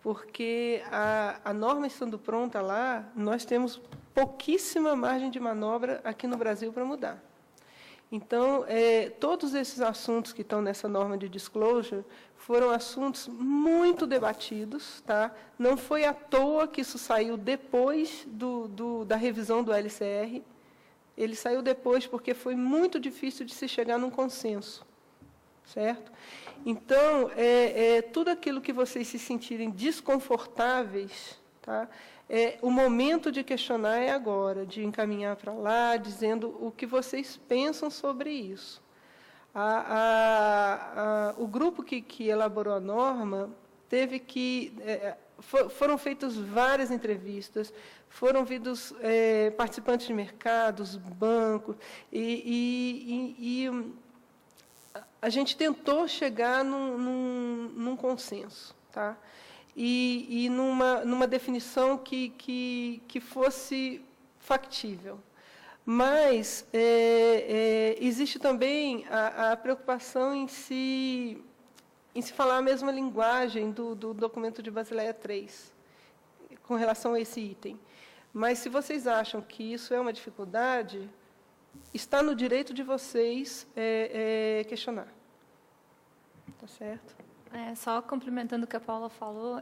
Porque a norma estando pronta lá, nós temos pouquíssima margem de manobra aqui no Brasil para mudar. Então, todos esses assuntos que estão nessa norma de disclosure foram assuntos muito debatidos. Tá? Não foi à toa que isso saiu depois da revisão do LCR. Ele saiu depois porque foi muito difícil de se chegar num consenso. Certo? Então, tudo aquilo que vocês se sentirem desconfortáveis, tá? O momento de questionar é agora, de encaminhar para lá, dizendo o que vocês pensam sobre isso. O grupo que elaborou a norma teve que... foram feitas várias entrevistas, foram ouvidos participantes de mercados, bancos, e a gente tentou chegar num consenso, tá? E numa definição que fosse factível. Mas existe também a preocupação em se falar a mesma linguagem do documento de Basileia III, com relação a esse item. Mas, se vocês acham que isso é uma dificuldade, está no direito de vocês questionar. Tá certo? Só complementando o que a Paula falou,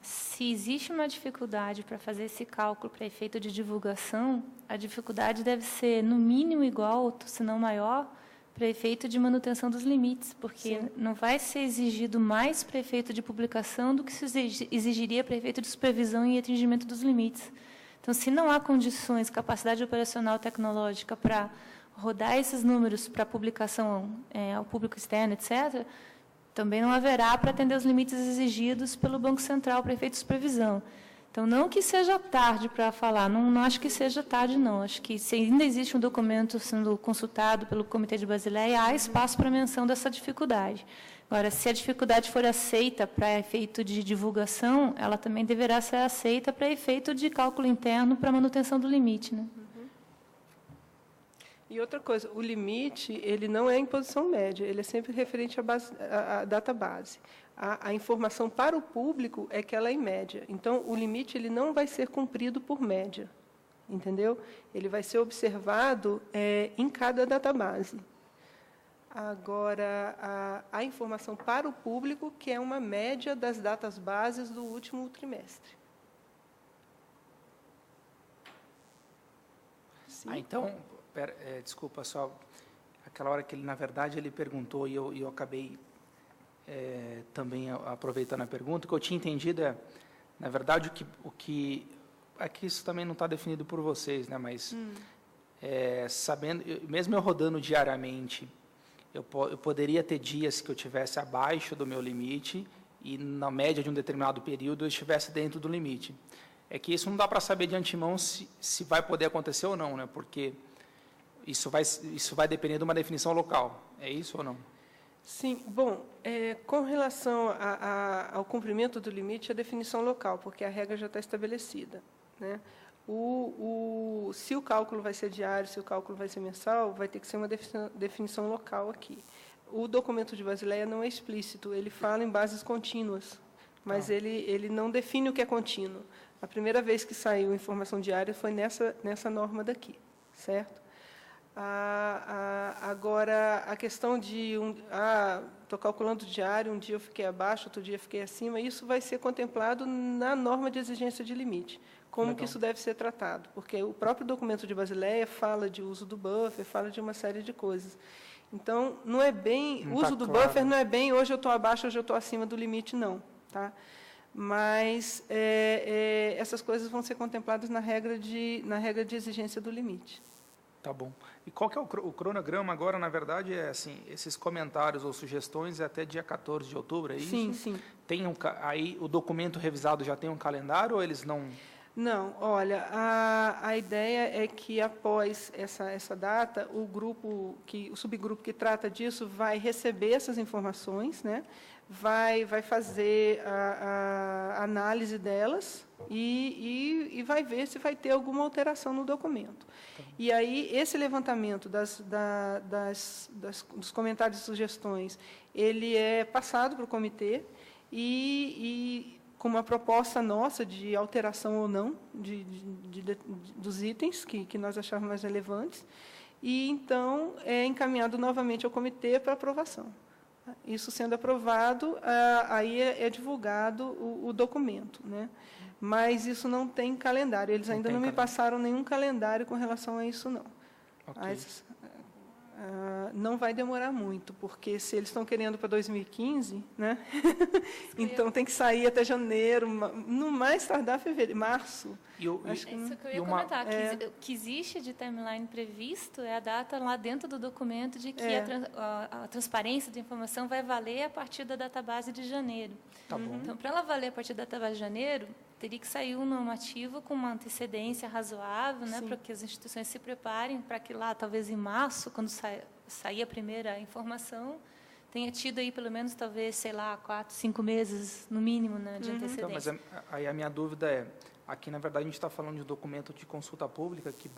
se existe uma dificuldade para fazer esse cálculo para efeito de divulgação, a dificuldade deve ser, no mínimo, igual, se não maior, para efeito de manutenção dos limites, porque não vai ser exigido mais para efeito de publicação do que se exigiria para efeito de supervisão e atingimento dos limites. Então, se não há condições, capacidade operacional tecnológica para rodar esses números para publicação ao público externo, etc., também não haverá para atender os limites exigidos pelo Banco Central para efeito de supervisão. Então, não que seja tarde para falar, não acho que seja tarde, não. Acho que, se ainda existe um documento sendo consultado pelo Comitê de Basileia, há espaço para menção dessa dificuldade. Agora, se a dificuldade for aceita para efeito de divulgação, ela também deverá ser aceita para efeito de cálculo interno para manutenção do limite, né? E outra coisa, o limite, ele não é em posição média, ele é sempre referente à data base. A informação para o público é que ela é em média. Então, o limite ele não vai ser cumprido por média, entendeu? Ele vai ser observado em cada database. Agora, a informação para o público, que é uma média das datas bases do último trimestre. Sim. Então, desculpa, só aquela hora que ele, na verdade, ele perguntou e eu acabei também aproveitando a pergunta, o que eu tinha entendido na verdade, o que é que isso também não está definido por vocês, né? Mas sabendo, mesmo eu rodando diariamente, eu poderia ter dias que eu tivesse abaixo do meu limite e na média de um determinado período eu estivesse dentro do limite. É que isso não dá para saber de antemão se vai poder acontecer ou não, né? Porque isso vai depender de uma definição local. É isso ou não? Sim. Bom, com relação ao cumprimento do limite, a definição local, porque a regra já está estabelecida, né? Se o cálculo vai ser diário, se o cálculo vai ser mensal, vai ter que ser uma definição local aqui. O documento de Basileia não é explícito, ele fala em bases contínuas, mas ele não define o que é contínuo. A primeira vez que saiu informação diária foi nessa norma daqui, certo? Agora, a questão de estou calculando diário, um dia eu fiquei abaixo, outro dia eu fiquei acima, isso vai ser contemplado na norma de exigência de limite. Como que isso deve ser tratado? Porque o próprio documento de Basileia fala de uso do buffer, fala de uma série de coisas. Então, não é bem... O uso do buffer não é bem hoje eu estou abaixo, hoje eu estou acima do limite, não. Tá? Mas essas coisas vão ser contempladas na regra de exigência do limite. Tá bom. E qual que é o cronograma agora, na verdade, assim, esses comentários ou sugestões é até dia 14 de outubro, é isso? Sim, sim. Aí o documento revisado já tem um calendário ou eles não... Não, olha, a ideia é que após essa data, o subgrupo que trata disso vai receber essas informações, né? Vai fazer a análise delas e vai ver se vai ter alguma alteração no documento. E aí, esse levantamento dos comentários e sugestões, ele é passado para o comitê e com uma proposta nossa de alteração ou não dos itens que nós achávamos mais relevantes, e, então, é encaminhado novamente ao comitê para aprovação. Isso sendo aprovado, aí é divulgado o documento, né? Mas isso não tem calendário. Eles ainda não me passaram nenhum calendário com relação a isso, não. Okay. Mas, não vai demorar muito, porque se eles estão querendo para 2015, né? Então tem que sair até janeiro, no mais tardar fevereiro, março. Isso que eu ia comentar, que o que existe de timeline previsto é a data lá dentro do documento de que a transparência da informação vai valer a partir da database de janeiro. Tá bom. Então, para ela valer a partir da database de janeiro, teria que sair um normativo com uma antecedência razoável, né, para que as instituições se preparem para que lá, talvez em março, quando sair a primeira informação, tenha tido aí pelo menos, talvez, sei lá, 4, 5 meses, no mínimo, né, de antecedência. Então, mas aí a minha dúvida é, aqui, na verdade, a gente está falando de um documento de consulta pública que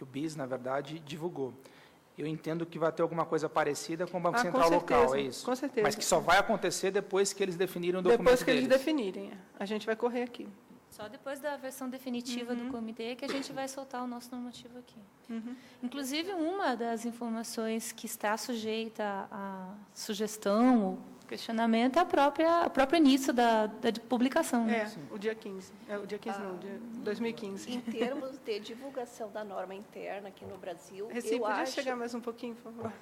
o BIS, na verdade, divulgou. Eu entendo que vai ter alguma coisa parecida com o Banco Central local, é isso? Com certeza. Mas que só vai acontecer depois que eles definirem o documento deles. Depois que eles definirem. A gente vai correr aqui. Só depois da versão definitiva do comitê que a gente vai soltar o nosso normativo aqui. Inclusive, uma das informações que está sujeita à sugestão ou questionamento é o próprio início da publicação. O dia 15. O dia 15 não, dia 2015. Em termos de divulgação da norma interna aqui no Brasil, Recife, podia chegar mais um pouquinho, por favor.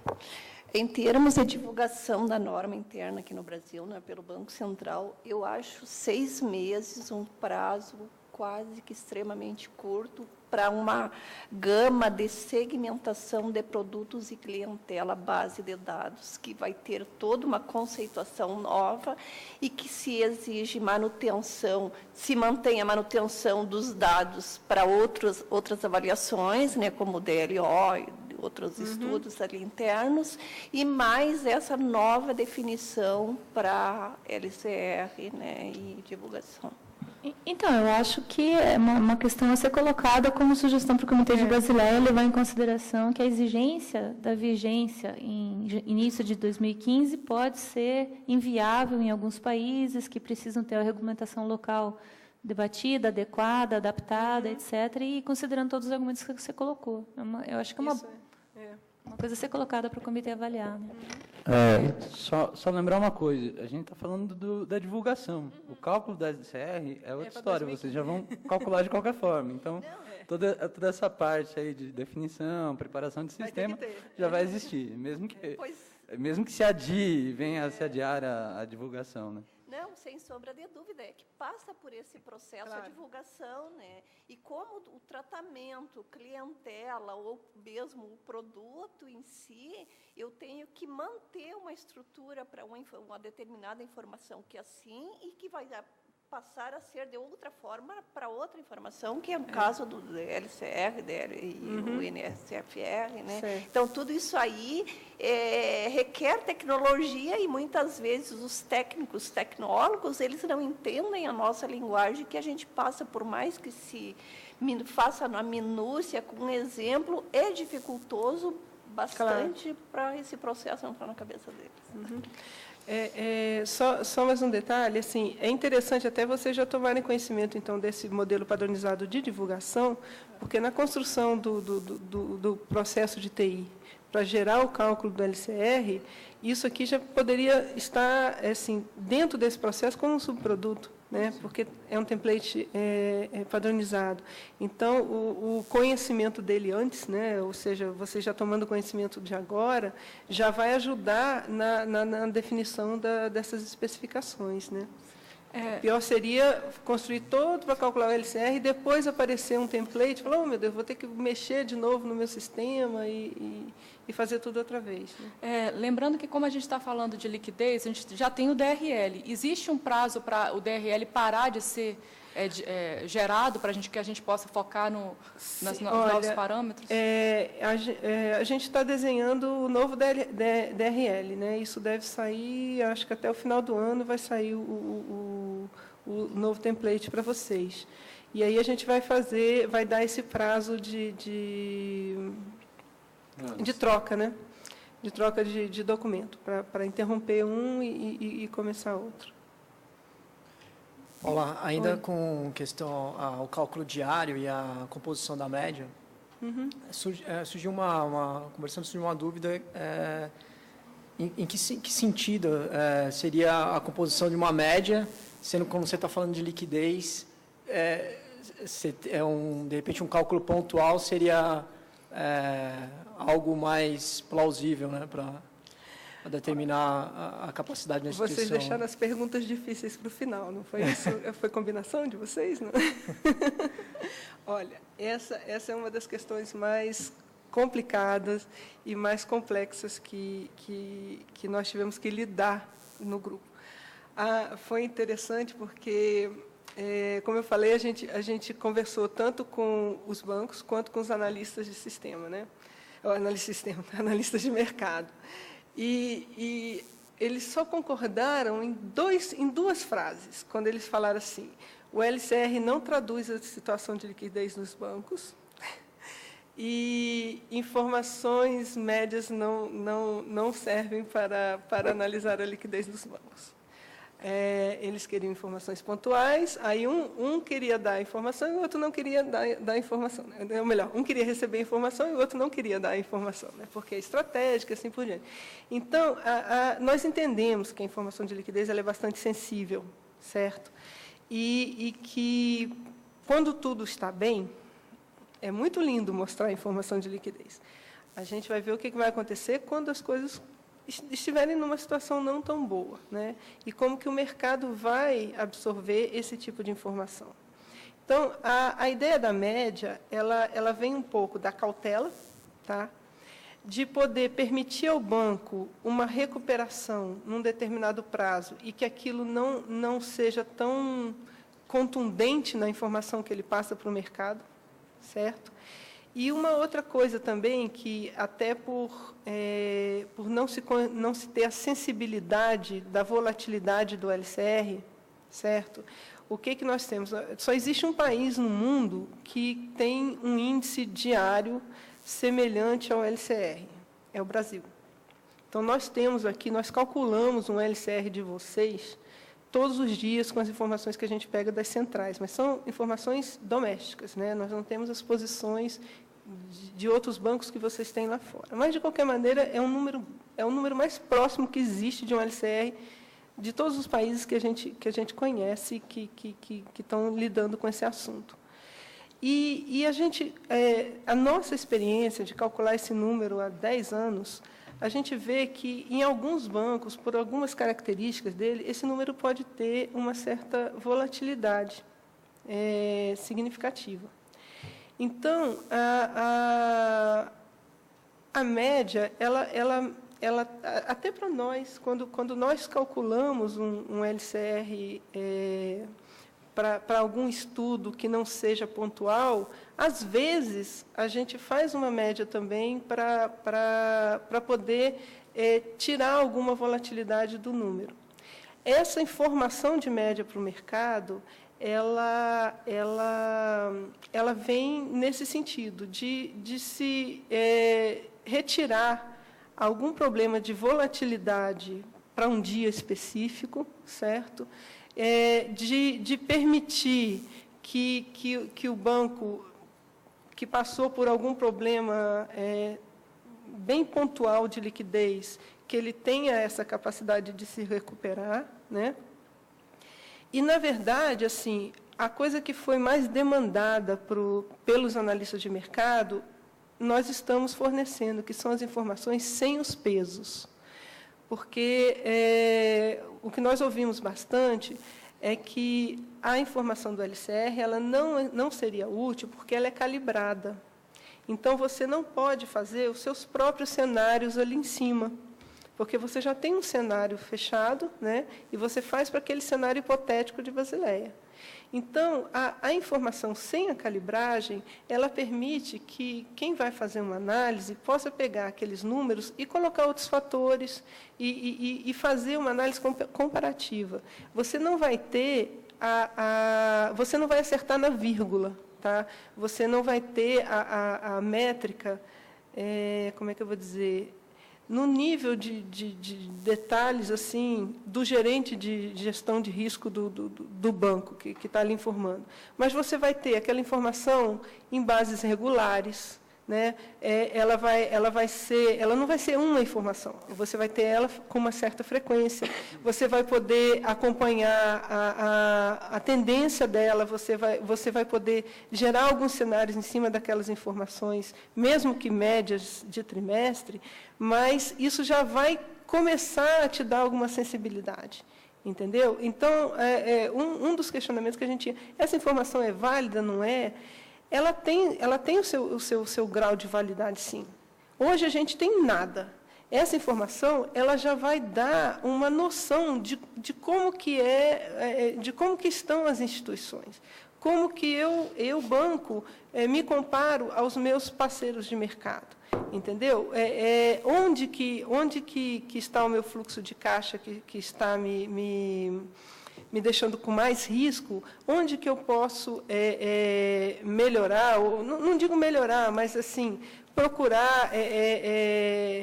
Em termos de divulgação da norma interna aqui no Brasil, né, pelo Banco Central, eu acho 6 meses um prazo quase que extremamente curto para uma gama de segmentação de produtos e clientela base de dados, que vai ter toda uma conceituação nova e que se exige manutenção, se mantém a manutenção dos dados para outras avaliações, né, como o DLO, outros estudos ali internos, e mais essa nova definição para LCR, né, e divulgação. Então, eu acho que é uma questão a ser colocada como sugestão para o Comitê de Basileia, levar em consideração que a exigência da vigência em início de 2015 pode ser inviável em alguns países que precisam ter a regulamentação local debatida, adequada, adaptada, etc., e considerando todos os argumentos que você colocou. Eu acho que é uma coisa a ser colocada para o comitê avaliar. Né? Só lembrar uma coisa, a gente está falando da divulgação. O cálculo da LCR é outra história, vocês já vão calcular de qualquer forma. Então, toda essa parte aí de definição, preparação de sistema, já vai existir, mesmo que se adie, venha a se adiar a divulgação. Né? Não, sem sombra de dúvida, é que passa por esse processo a divulgação, né? E como o tratamento, clientela ou mesmo o produto em si, eu tenho que manter uma estrutura para uma determinada informação que é assim e que vai passar a ser de outra forma para outra informação, que é o caso do LCR e o NSFR, né? Certo. Então, tudo isso aí requer tecnologia e, muitas vezes, os tecnólogos, eles não entendem a nossa linguagem, que a gente passa, por mais que se faça na minúcia, com um exemplo, é dificultoso bastante para esse processo entrar na cabeça deles. Só mais um detalhe, assim, é interessante até vocês já tomarem conhecimento, então, desse modelo padronizado de divulgação, porque na construção do processo de TI, para gerar o cálculo do LCR, isso aqui já poderia estar, assim, dentro desse processo como um subproduto, né? Porque é um template padronizado. Então, o conhecimento dele antes, né? Ou seja, você já tomando conhecimento de agora, já vai ajudar na definição dessas especificações, né? Pior seria construir todo para calcular o LCR e depois aparecer um template e falar, oh, meu Deus, vou ter que mexer de novo no meu sistema e fazer tudo outra vez. Né? Lembrando que, como a gente está falando de liquidez, a gente já tem o DRL. Existe um prazo para o DRL parar de ser gerado para que a gente possa focar nos novos parâmetros? A gente está desenhando o novo DRL. Né? Isso deve sair, acho que até o final do ano vai sair o novo template para vocês. E aí a gente vai dar esse prazo de troca, né? De troca de documento, para interromper um e começar outro. Olá, ainda com questão ao cálculo diário e a composição da média, surgiu uma dúvida em que sentido seria a composição de uma média, sendo como você está falando de liquidez, de repente um cálculo pontual seria algo mais plausível, né, para determinar a capacidade da instituição. Vocês deixaram as perguntas difíceis para o final, não foi isso? Foi combinação de vocês? Não? Olha, essa é uma das questões mais complicadas e mais complexas que nós tivemos que lidar no grupo. Foi interessante porque, como eu falei, a gente conversou tanto com os bancos quanto com os analistas de sistema, né? Analistas de mercado. E eles só concordaram em duas frases, quando eles falaram assim, o LCR não traduz a situação de liquidez nos bancos e informações médias não servem para analisar a liquidez dos bancos. Eles queriam informações pontuais, aí um queria dar a informação e o outro não queria dar a informação. Né? Ou melhor, um queria receber a informação e o outro não queria dar a informação, né? Porque é estratégica, assim por diante. Então, nós entendemos que a informação de liquidez ela é bastante sensível, certo? E que, quando tudo está bem, é muito lindo mostrar a informação de liquidez. A gente vai ver o que vai acontecer quando as coisas estiverem numa situação não tão boa, né? E como que o mercado vai absorver esse tipo de informação. Então, a ideia da média, ela vem um pouco da cautela, tá? De poder permitir ao banco uma recuperação num determinado prazo e que aquilo não seja tão contundente na informação que ele passa para o mercado, certo? E uma outra coisa também, que até por não se ter a sensibilidade da volatilidade do LCR, certo? O que nós temos? Só existe um país no mundo que tem um índice diário semelhante ao LCR, é o Brasil. Então, nós temos aqui, nós calculamos um LCR de vocês todos os dias com as informações que a gente pega das centrais, mas são informações domésticas, né? Nós não temos as posições de outros bancos que vocês têm lá fora. Mas, de qualquer maneira, é um número mais próximo que existe de um LCR de todos os países que a gente conhece que estão lidando com esse assunto. E a nossa experiência de calcular esse número há 10 anos, a gente vê que, em alguns bancos, por algumas características dele, esse número pode ter uma certa volatilidade significativa. Então, a média, ela até para nós, quando nós calculamos um LCR para algum estudo que não seja pontual, às vezes a gente faz uma média também para poder tirar alguma volatilidade do número. Essa informação de média para o mercado, ela vem nesse sentido, de se retirar algum problema de volatilidade para um dia específico, certo? De permitir que o banco que passou por algum problema bem pontual de liquidez, que ele tenha essa capacidade de se recuperar, né? E, na verdade, assim, a coisa que foi mais demandada pelos analistas de mercado, nós estamos fornecendo, que são as informações sem os pesos. Porque o que nós ouvimos bastante é que a informação do LCR ela não seria útil porque ela é calibrada. Então, você não pode fazer os seus próprios cenários ali em cima, porque você já tem um cenário fechado, né, e você faz para aquele cenário hipotético de Basileia. Então, a informação sem a calibragem, ela permite que quem vai fazer uma análise possa pegar aqueles números e colocar outros fatores e fazer uma análise comparativa. Você não vai ter você não vai acertar na vírgula, tá? Você não vai ter a métrica, como é que eu vou dizer, no nível de detalhes assim do gerente de gestão de risco do banco que está ali informando. Mas você vai ter aquela informação em bases regulares, né? Ela não vai ser uma informação, você vai ter ela com uma certa frequência, você vai poder acompanhar a tendência dela, você vai poder gerar alguns cenários em cima daquelas informações, mesmo que médias de trimestre, mas isso já vai começar a te dar alguma sensibilidade. Entendeu? Então, um dos questionamentos que a gente tinha, essa informação é válida, não é? Ela tem o seu grau de validade, sim. Hoje a gente tem nada. Essa informação ela já vai dar uma noção de como que de como que estão as instituições, como que eu banco, me comparo aos meus parceiros de mercado, entendeu? Onde que está o meu fluxo de caixa que está me deixando com mais risco, onde que eu posso melhorar, ou não digo melhorar, mas assim procurar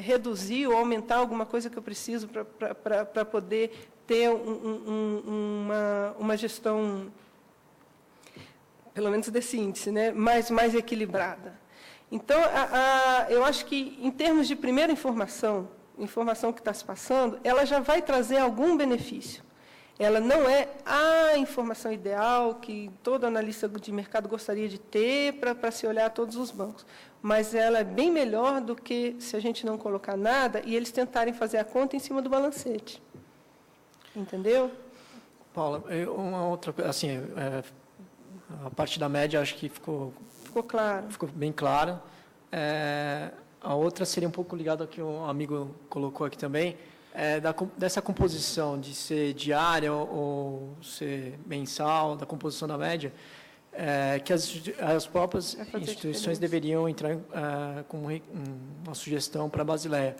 reduzir ou aumentar alguma coisa que eu preciso para poder ter uma gestão, pelo menos desse índice, né, mais equilibrada. Então, eu acho que, em termos de primeira informação que está se passando, ela já vai trazer algum benefício. Ela não é a informação ideal que todo analista de mercado gostaria de ter para se olhar todos os bancos, mas ela é bem melhor do que se a gente não colocar nada e eles tentarem fazer a conta em cima do balancete. Entendeu? Paula, uma outra coisa, assim, a parte da média acho que ficou claro. Ficou bem clara. A outra seria um pouco ligada ao que um amigo colocou aqui também, dessa composição de ser diária ou ser mensal, da composição da média. que as próprias instituições deveriam entrar com uma sugestão para a Basileia.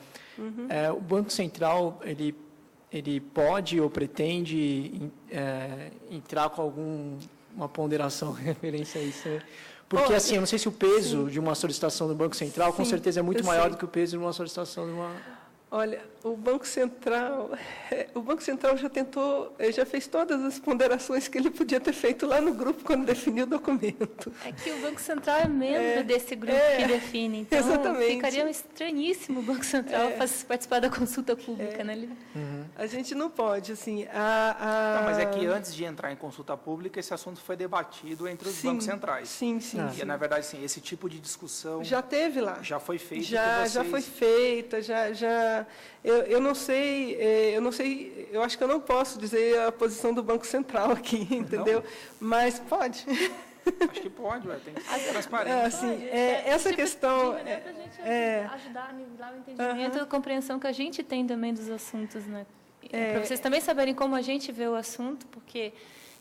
O Banco Central, ele pode ou pretende entrar com alguma ponderação em referência a isso, né? Porque, assim, eu não sei se o peso de uma solicitação do Banco Central, com certeza, é muito maior do que o peso de uma solicitação de uma... Olha, o Banco Central já fez todas as ponderações que ele podia ter feito lá no grupo quando definiu o documento. É que o Banco Central é membro desse grupo que define, então exatamente. Ficaria estranhíssimo o Banco Central participar da consulta pública, né? A gente não pode, assim... Não, mas é que antes de entrar em consulta pública, esse assunto foi debatido entre os bancos centrais. Sim. E, na verdade, assim, esse tipo de discussão... Já teve lá. Já foi feito. Já foi feita, Eu não sei, eu acho que eu não posso dizer a posição do Banco Central aqui, entendeu? Não? Mas pode. Acho que pode, tem que ser transparente. Assim, essa questão... Para a gente ajudar a nivelar o entendimento e a compreensão que a gente tem também dos assuntos, né? Para vocês também saberem como a gente vê o assunto, porque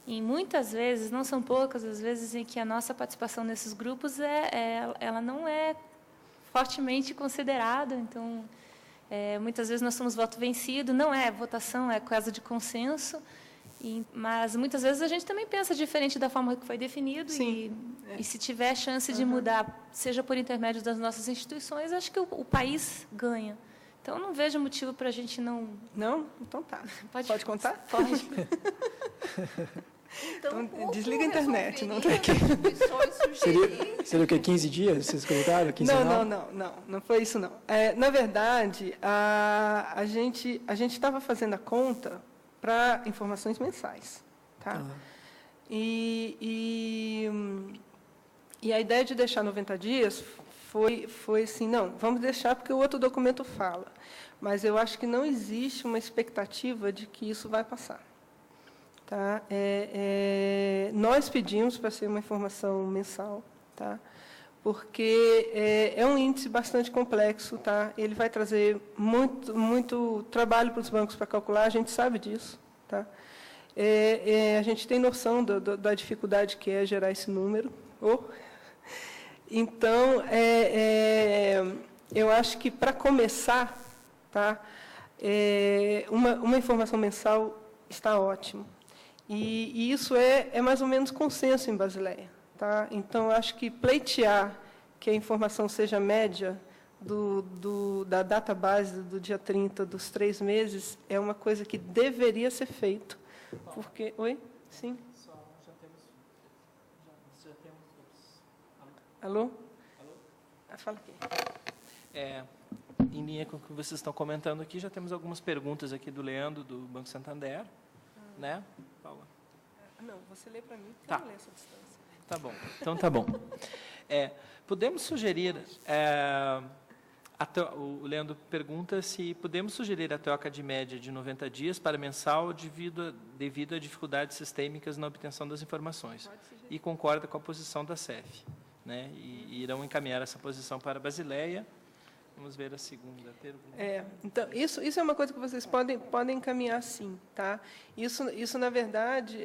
muitas vezes, não são poucas as vezes, em que a nossa participação nesses grupos ela não é fortemente considerada, então... muitas vezes nós somos voto vencido, não é votação, é caso de consenso, mas muitas vezes a gente também pensa diferente da forma que foi definido e se tiver chance de mudar, seja por intermédio das nossas instituições, acho que o país ganha. Então, eu não vejo motivo para a gente não... Não? Então tá. Pode contar? Pode. Então, desliga a internet. Não tem aqui. Seria o quê? 15 dias? Vocês colocaram? Não foi isso, não. Na verdade, a gente estava fazendo a conta para informações mensais. Tá? E a ideia de deixar 90 dias foi assim, não, vamos deixar porque o outro documento fala. Mas eu acho que não existe uma expectativa de que isso vai passar. Tá? Nós pedimos para ser uma informação mensal, tá? Porque é um índice bastante complexo, tá? Ele vai trazer muito trabalho para os bancos para calcular, a gente sabe disso. Tá? A gente tem noção da dificuldade que é gerar esse número. Então, eu acho que, para começar, tá? Uma informação mensal está ótimo. E isso é mais ou menos consenso em Basileia. Tá? Então, acho que pleitear que a informação seja média da data base do dia 30 dos 3 meses é uma coisa que deveria ser feito. Porque... Oi? Sim? Já temos... Alô? Fala aqui. Em linha com o que vocês estão comentando aqui, já temos algumas perguntas aqui do Leandro, do Banco Santander. Né, Paula? Não, você lê para mim, porque eu não leio essa distância. Tá bom, então tá bom. Podemos sugerir... o Leandro pergunta se podemos sugerir a troca de média de 90 dias para mensal devido a dificuldades sistêmicas na obtenção das informações. E concorda com a posição da CEF. Né, e irão encaminhar essa posição para a Basileia. Vamos ver a segunda pergunta. Então, isso é uma coisa que vocês podem encaminhar, sim. Tá? Isso na verdade,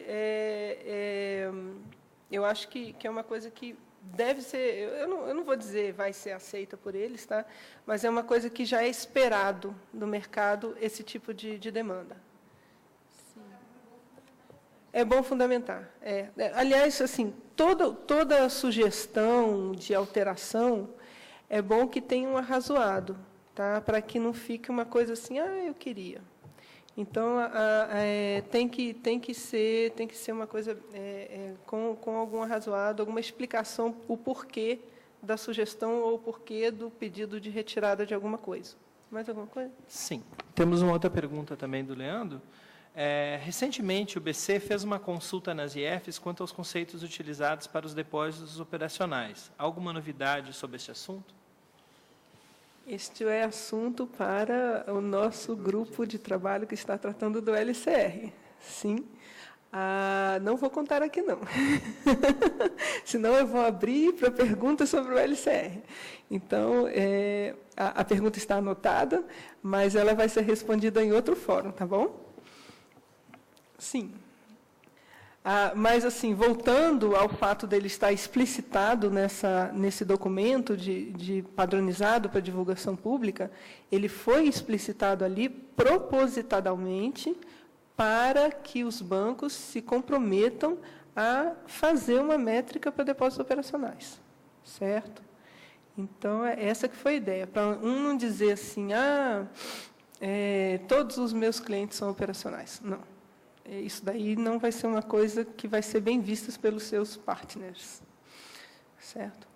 eu acho que é uma coisa que deve ser, eu não vou dizer vai ser aceita por eles, tá? Mas é uma coisa que já é esperado do mercado, esse tipo de demanda. Sim. É bom fundamentar. Aliás, assim, toda sugestão de alteração é bom que tenha um arrazoado, tá? Para que não fique uma coisa assim, eu queria. Então, tem que ser uma coisa com algum arrazoado, alguma explicação, o porquê da sugestão ou o porquê do pedido de retirada de alguma coisa. Mais alguma coisa? Sim. Temos uma outra pergunta também do Leandro. Recentemente, o BC fez uma consulta nas IEFs quanto aos conceitos utilizados para os depósitos operacionais. Alguma novidade sobre esse assunto? Este é assunto para o nosso grupo de trabalho que está tratando do LCR. Sim. Não vou contar aqui, não. Senão eu vou abrir para perguntas sobre o LCR. Então, a pergunta está anotada, mas ela vai ser respondida em outro fórum, tá bom? Sim. Mas, assim, voltando ao fato dele estar explicitado nesse documento de padronizado para divulgação pública, ele foi explicitado ali propositadamente para que os bancos se comprometam a fazer uma métrica para depósitos operacionais, certo? Então, essa que foi a ideia, para não dizer assim, todos os meus clientes são operacionais. Não. Isso daí não vai ser uma coisa que vai ser bem vista pelos seus partners, certo?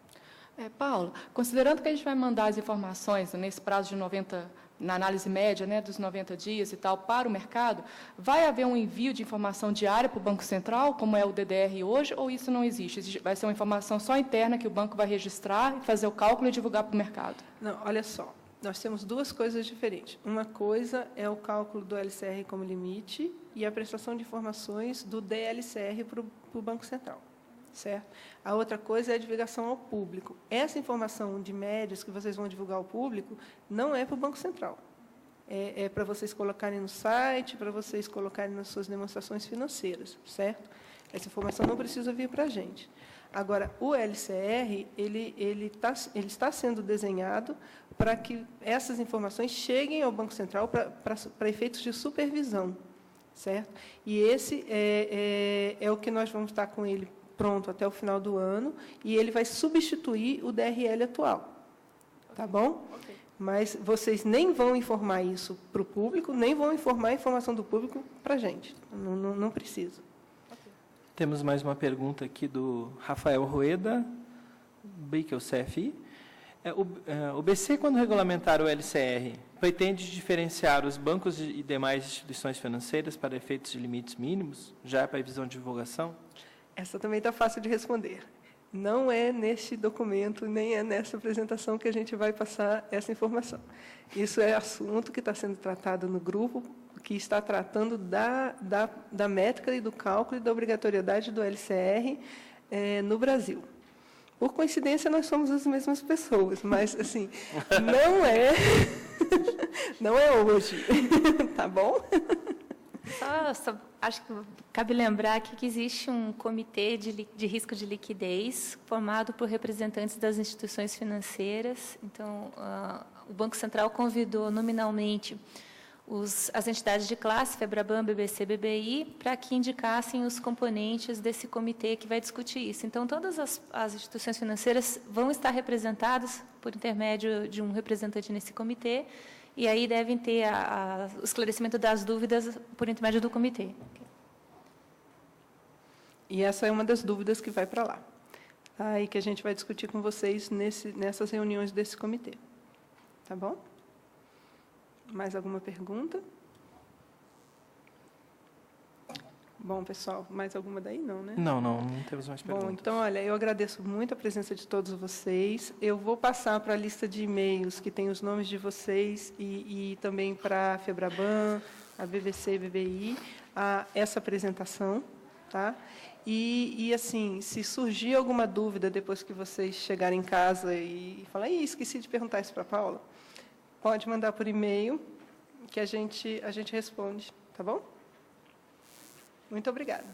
Paulo, considerando que a gente vai mandar as informações nesse prazo de 90, na análise média, né, dos 90 dias e tal, para o mercado, vai haver um envio de informação diária para o Banco Central, como é o DDR hoje, ou isso não existe? Vai ser uma informação só interna que o banco vai registrar, fazer o cálculo e divulgar para o mercado? Não, olha só, nós temos duas coisas diferentes. Uma coisa é o cálculo do LCR como limite e a prestação de informações do DLCR para o Banco Central. Certo? A outra coisa é a divulgação ao público. Essa informação de médias que vocês vão divulgar ao público não é para o Banco Central. É para vocês colocarem no site, para vocês colocarem nas suas demonstrações financeiras, certo? Essa informação não precisa vir para a gente. Agora, o LCR, ele está sendo desenhado para que essas informações cheguem ao Banco Central para efeitos de supervisão, certo? E esse é o que nós vamos estar com ele pronto até o final do ano, e ele vai substituir o DRL atual. Tá bom? Okay. Mas vocês nem vão informar isso para o público, nem vão informar a informação do público para a gente. Não precisa. Okay. Temos mais uma pergunta aqui do Rafael Rueda, Bickel CFI. O BC, quando regulamentar o LCR, pretende diferenciar os bancos e demais instituições financeiras para efeitos de limites mínimos, já para a previsão de divulgação? Essa também está fácil de responder. Não é neste documento, nem é nessa apresentação que a gente vai passar essa informação. Isso é assunto que está sendo tratado no grupo, que está tratando da métrica e do cálculo e da obrigatoriedade do LCR no Brasil. Por coincidência, nós somos as mesmas pessoas, mas, assim, não é hoje. Tá bom? Só acho que cabe lembrar aqui que existe um comitê de risco de liquidez formado por representantes das instituições financeiras. Então, o Banco Central convidou nominalmente as entidades de classe, FEBRABAN, BBC, BBI, para que indicassem os componentes desse comitê que vai discutir isso. Então, todas as instituições financeiras vão estar representadas por intermédio de um representante nesse comitê, e aí devem ter o esclarecimento das dúvidas por intermédio do comitê. E essa é uma das dúvidas que vai para lá. Tá? E que a gente vai discutir com vocês nessas reuniões desse comitê. Tá bom? Mais alguma pergunta? Bom, pessoal, mais alguma daí? Não, né? Não temos mais perguntas. Bom, então, olha, eu agradeço muito a presença de todos vocês. Eu vou passar para a lista de e-mails que tem os nomes de vocês e também para a FEBRABAN, a BBC e BBI, essa apresentação, tá? E, assim, se surgir alguma dúvida depois que vocês chegarem em casa e falar, esqueci de perguntar isso para a Paula, pode mandar por e-mail que a gente responde, tá bom? Muito obrigada.